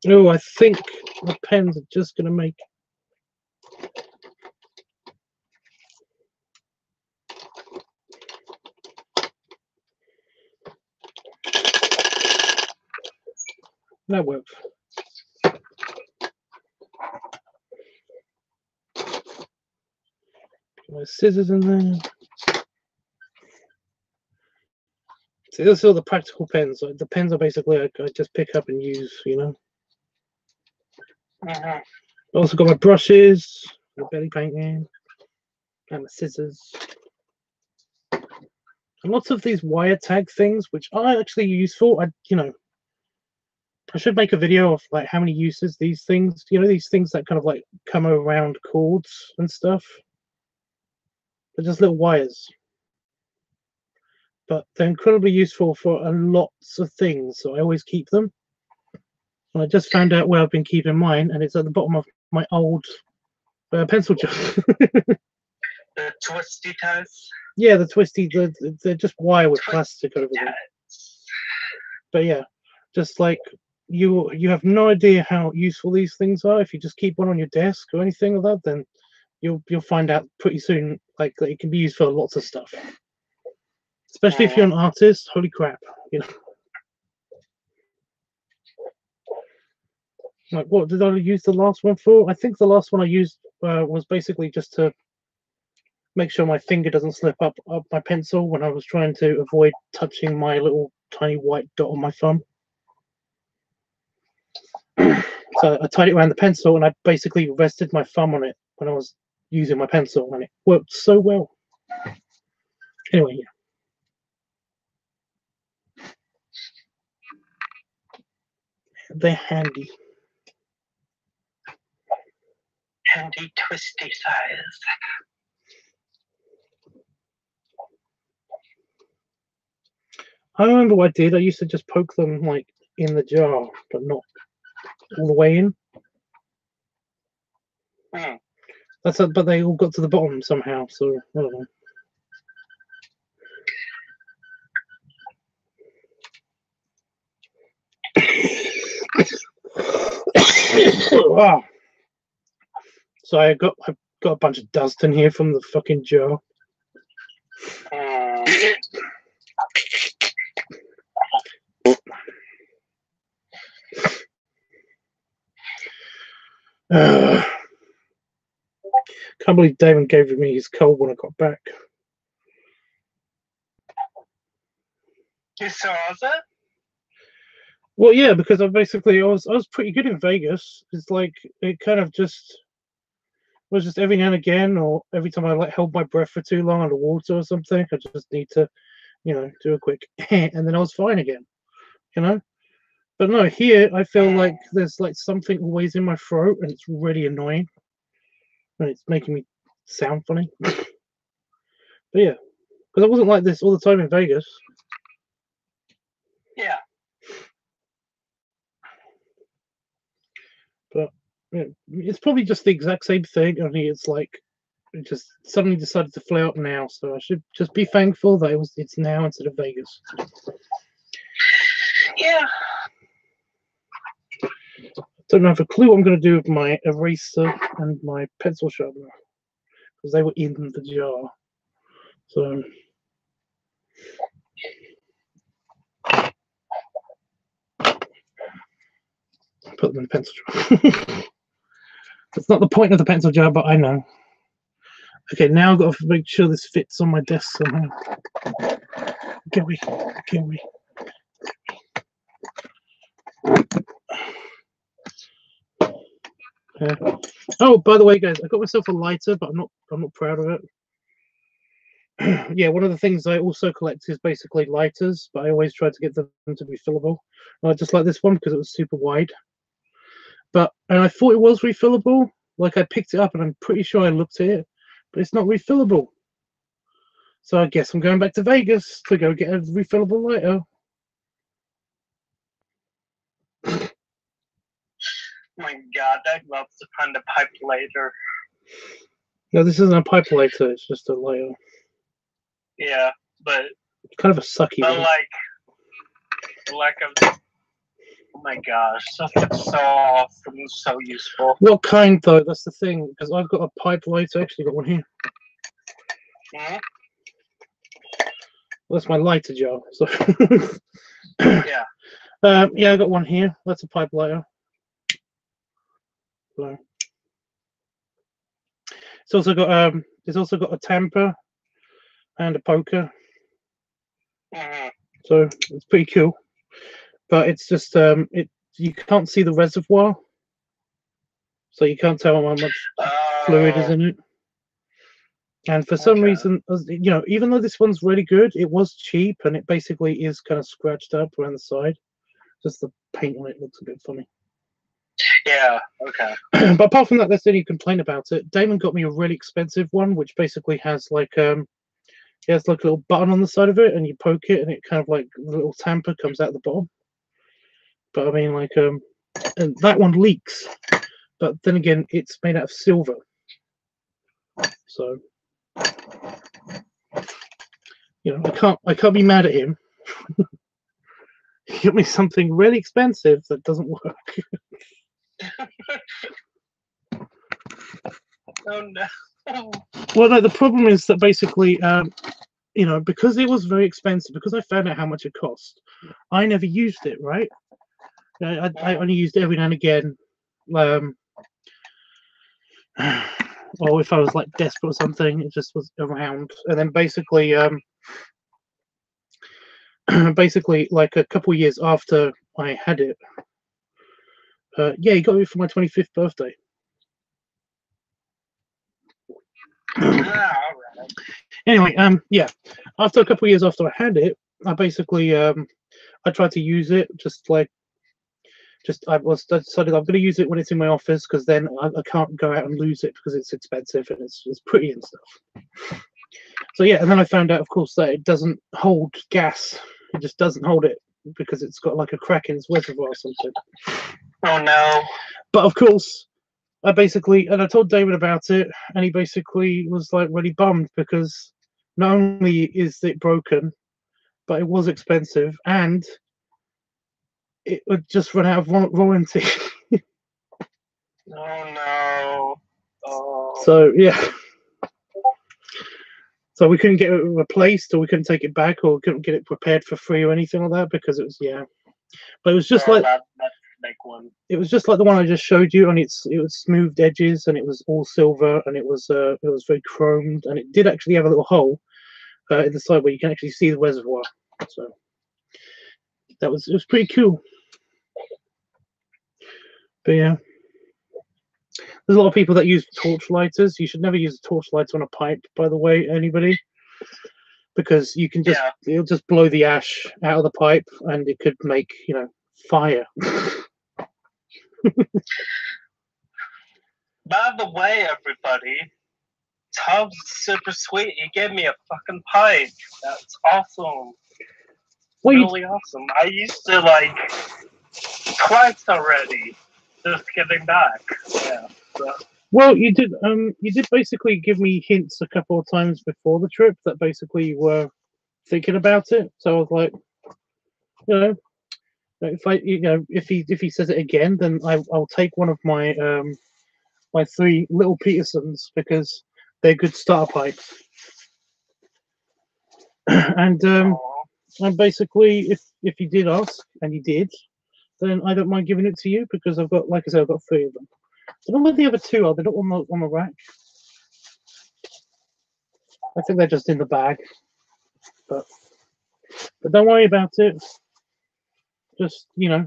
Oh, I think the pens are just going to make. That works. Put my scissors in there. See, those are all the practical pens. Like, the pens are basically I just pick up and use, I also got my brushes. my belly painting, and my scissors. And lots of these wire tag things, which are actually useful. I should make a video of like how many uses these things. These things that kind of like come around cords and stuff. They're just little wires, but they're incredibly useful for lots of things. So I always keep them. And I just found out where I've been keeping mine, and it's at the bottom of my old pencil jar. The twisty ties. Yeah, the twisty. They're just wire with plastic over them. But yeah, just like you have no idea how useful these things are. If you just keep one on your desk or anything like that, then you'll find out pretty soon like that it can be used for lots of stuff. Especially if you're an artist. Holy crap, Like, what did I use the last one for? I think the last one I used was basically just to make sure my finger doesn't slip up my pencil when I was trying to avoid touching my little tiny white dot on my thumb. So I tied it around the pencil, and I basically rested my thumb on it when I was using my pencil, and it worked so well. Anyway, yeah. They're handy. Handy twisty size. I remember what I did. I used to just poke them like in the jar, but not all the way in. But they all got to the bottom somehow. So I don't know. Wow. So I've got a bunch of dust in here from the fucking jar. Can't believe Damon gave me his cold when I got back. You saw it? Well, yeah, because I was pretty good in Vegas. It's like it kind of just was just every now and again, or every time I like held my breath for too long underwater or something, I just need to, do a quick, and then I was fine again, But no, here I feel like there's like something always in my throat, and it's really annoying, and it's making me sound funny. But yeah, because I wasn't like this all the time in Vegas. Yeah. But yeah, it's probably just the exact same thing. Only it's like it just suddenly decided to flare up now. So I should just be thankful that it's now instead of Vegas. Yeah. Don't have a clue what I'm going to do with my eraser and my pencil sharpener because they were in the jar. So put them in the pencil jar. That's not the point of the pencil jar, but I know. Okay, now I've got to make sure this fits on my desk somehow. Can we? Oh, by the way, guys, I got myself a lighter, but I'm not proud of it. Yeah, one of the things I also collect is basically lighters, but I always try to get them to be fillable. Just like this one because it was super wide. And I thought it was refillable. Like I picked it up and I'm pretty sure I looked at it, but it's not refillable. So I guess I'm going back to Vegas to go get a refillable lighter. Oh my god, I'd love to find a pipe later. No, this isn't a pipe lighter, it's just a lighter. Yeah, but it's kind of a sucky but one. Oh my gosh, that's so awesome, so useful. What kind though? That's the thing, because I've got a pipe lighter. Actually got one here. Mm-hmm. Well, that's my lighter jar. So yeah. Yeah, I got one here. That's a pipe lighter. So it's also got a tamper and a poker. Mm-hmm. So it's pretty cool. But it's just you can't see the reservoir, so you can't tell how much. fluid is in it. And for some reason, you know, even though this one's really good, it was cheap and it basically is kind of scratched up around the side. Just the paint on it looks a bit funny. Yeah, okay. But apart from that, that's the only complaint about it. Damon got me a really expensive one, which basically has like it has like a little button on the side of it, and you poke it, and it kind of like the little tamper comes out the bottom. But I mean, like and that one leaks. But then again, it's made out of silver, so you know I can't be mad at him. He got me something really expensive that doesn't work. Oh no. Well, no, the problem is that basically, you know, because it was very expensive, because I found out how much it cost, I never used it, right? I only used it every now and again. Or if I was like desperate or something, it just was around. And then basically, basically like a couple of years after I had it, yeah, he got it for my 25th birthday. Anyway, yeah, after a couple of years after I had it, I basically I tried to use it I decided I'm going to use it when it's in my office, because then I can't go out and lose it because it's expensive and it's pretty and stuff. So yeah, and then I found out, of course, that it doesn't hold gas. It just doesn't hold it because it's got like a crack in its reservoir or something. Oh no. But of course, I told David about it, and he basically was like really bummed because not only is it broken, but it was expensive and it would just run out of warranty. Oh no. Oh. So yeah. So we couldn't get it replaced, or we couldn't take it back, or we couldn't get it repaired for free or anything like that, because it was, yeah. But it was just like that's big one. It was just like the one I just showed you, and it was smoothed edges, and it was all silver, and it was very chromed, and it did actually have a little hole in the side where you can actually see the reservoir. So it was pretty cool. But yeah, there's a lot of people that use torch lighters. You should never use a torch lighter on a pipe, by the way, anybody, because you can just it'll just blow the ash out of the pipe, and it could make, you know, fire. By the way, everybody, Tubbs is super sweet. He gave me a fucking pipe. That's awesome. Really awesome. I used to like twice already. Just getting back. Yeah. So. Well, you did basically give me hints a couple of times before the trip that basically you were thinking about it. So I was like, you know, if he says it again, then I'll take one of my my 3 little Petersons, because they're good starter pipes. And basically, if you did ask, and you did, then I don't mind giving it to you, because I've got, like I said, I've got 3 of them. I don't know where the other 2 are. They're not on the rack. I think they're just in the bag. But don't worry about it. Just, you know.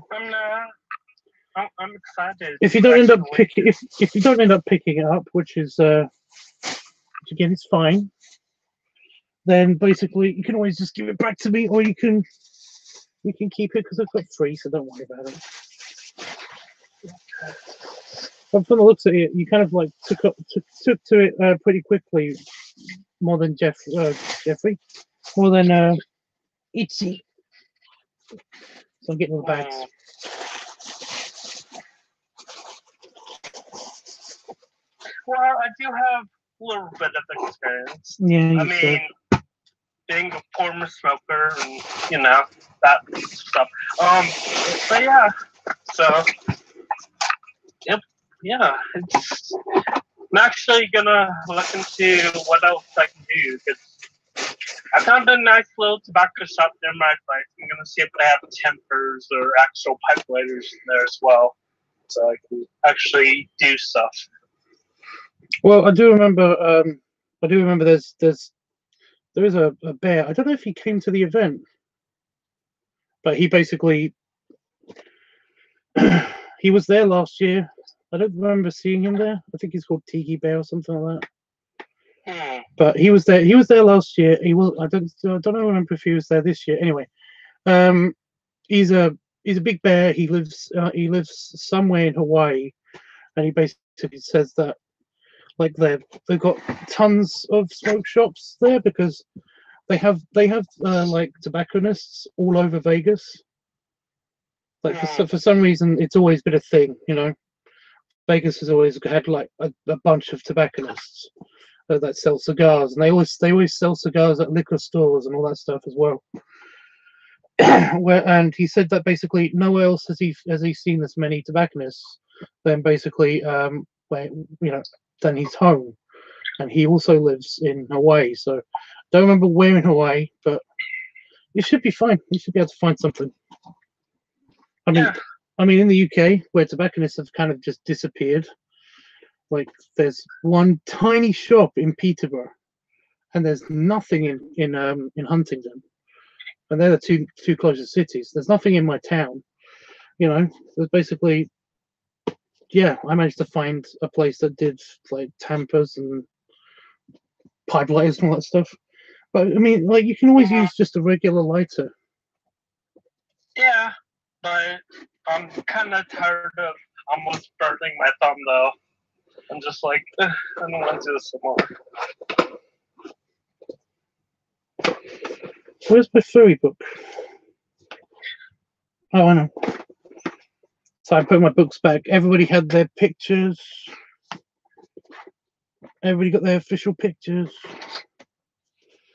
I'm excited. If you don't end up picking, if you don't end up picking it up, which is which again is fine, then basically you can always just give it back to me, or you can keep it, because I've got 3, so don't worry about it. But from the looks of it, you kind of like took to it pretty quickly, more than Jeffrey, more than Itzy. So I'm getting the bags. Well, I do have a little bit of experience. Yeah, I mean, being a former smoker and, you know, that stuff. But yeah, so, yep, yeah. I'm actually gonna look into what else I can do, because I found a nice little tobacco shop near my place. I'm gonna see if they have tempers or actual pipe lighters in there as well, so I can actually do stuff. Well, I do remember. There is a bear. I don't know if he came to the event, but he basically he was there last year, I don't remember seeing him there. I think he's called Tiki Bear or something like that. Hmm. But he was there. He was there last year. He was. I don't remember if he was there this year. Anyway, um, he's a big bear. He lives somewhere in Hawaii, and he basically says that like they've got tons of smoke shops there because they have like tobacconists all over Vegas. Like for some reason, it's always been a thing. Vegas has always had like a bunch of tobacconists that sell cigars, and they always sell cigars at liquor stores and all that stuff as well. And he said that basically nowhere else has he seen this many tobacconists than basically where than his home, and he also lives in Hawaii. So don't remember where in Hawaii, but you should be fine. You should be able to find something. I mean, Yeah. in the UK where tobacconists have kind of just disappeared, like there's one tiny shop in Peterborough, and there's nothing in Huntingdon, and they're the two closest cities. There's nothing in my town. There's basically, yeah, I managed to find a place that did like tampers and pipe lighters and all that stuff. But I mean, like you can always use just a regular lighter. Yeah, but I'm kind of tired of almost burning my thumb though. I'm just like, I don't want to do this anymore. Where's my furry book? Oh, I know. So I put my books back. Everybody had their pictures. Everybody got their official pictures.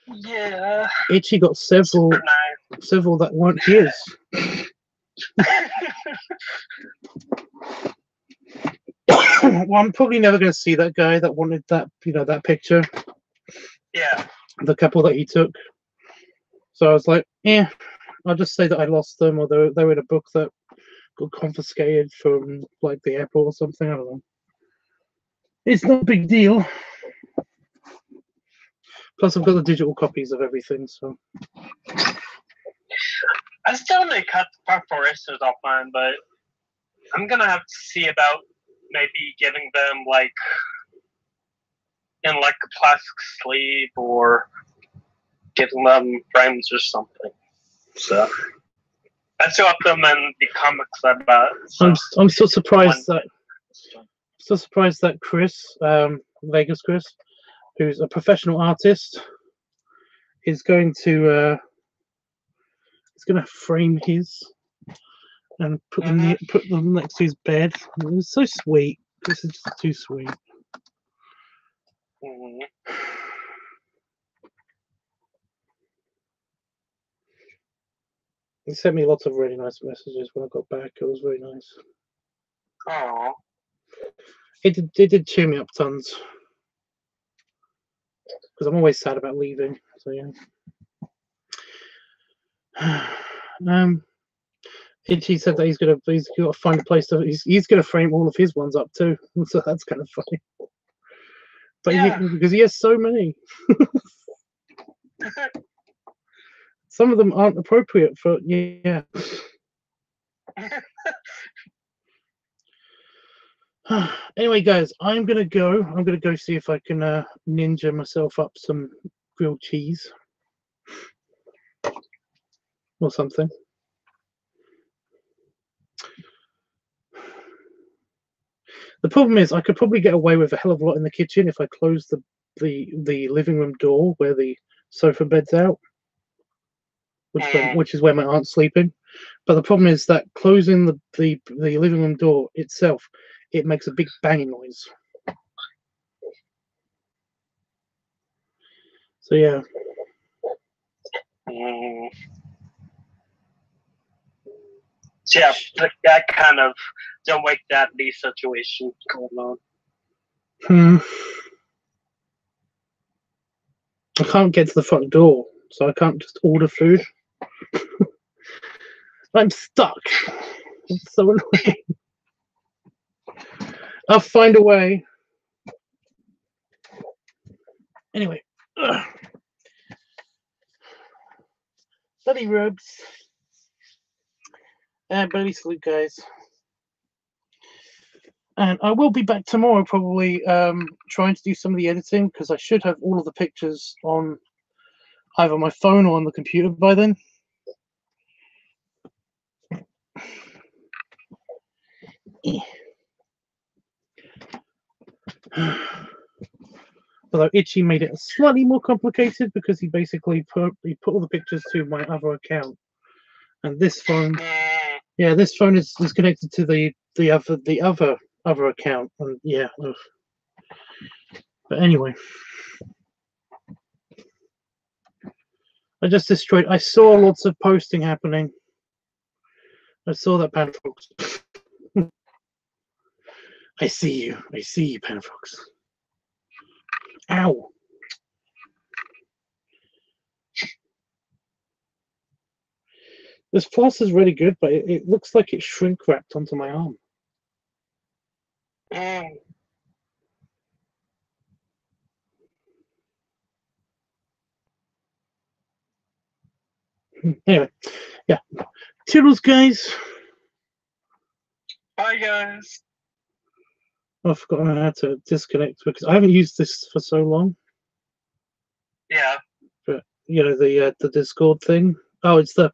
Yeah. Itchy got several that weren't his. Well, I'm probably never going to see that guy that wanted that, that picture. Yeah. The couple that he took. So I was like, yeah, I'll just say that I lost them, or they were in a book that got confiscated from like the airport or something. I don't know. It's not a big deal. Plus, I've got the digital copies of everything, so. I still may cut preparations off mine, but I'm gonna have to see about maybe giving them like in like a plastic sleeve or giving them frames or something. So I still have them in the comics about. So I'm still surprised that Chris, Vegas Chris, who's a professional artist, is going to frame his and put them next to his bed. It's so sweet. This is just too sweet. Mm-hmm. He sent me lots of really nice messages when I got back. It was really nice. Oh. It did cheer me up tons. Because I'm always sad about leaving. So yeah. Itchy said that he's got to find a place he's gonna frame all of his ones up too. So that's kind of funny. But yeah, because he has so many. Some of them aren't appropriate for Anyway, guys, I'm gonna go. I'm gonna go see if I can ninja myself up some grilled cheese or something. The problem is, I could probably get away with a hell of a lot in the kitchen if I close the living room door where the sofa bed's out, which is where my aunt's sleeping. But the problem is that closing the living room door itself, it makes a big banging noise. So yeah. So yeah, that kind of don't wake that the situation going on. I can't get to the front door, so I can't just order food. I'm stuck. It's so annoying. I'll find a way. Anyway. Bloody rubs. Belly sleep, guys. And I will be back tomorrow, probably trying to do some of the editing, because I should have all of the pictures on either my phone or on the computer by then. Although Itchy made it slightly more complicated because he basically put all the pictures to my other account, and this phone, yeah, this phone is connected to the other account, and yeah. Ugh. But anyway, I just destroyed. I saw lots of posting happening. I saw that, Panafox. I see you. I see you, Panafox. Ow. This floss is really good, but it looks like it's shrink wrapped onto my arm. Anyway, yeah. Toodles, guys. Bye, guys. I've forgotten how to disconnect because I haven't used this for so long. Yeah. But you know the Discord thing. Oh, it's the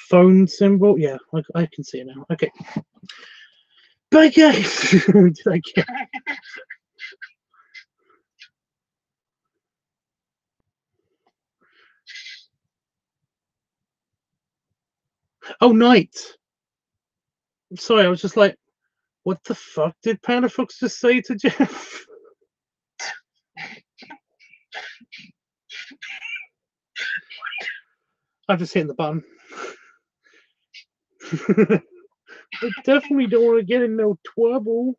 phone symbol. Yeah, I can see it now. Okay. Bye, guys. Did I get? Oh, night. Sorry, I was just like, what the fuck did Panafox just say to Jeff? I'm just hitting the button. I definitely don't want to get in no trouble.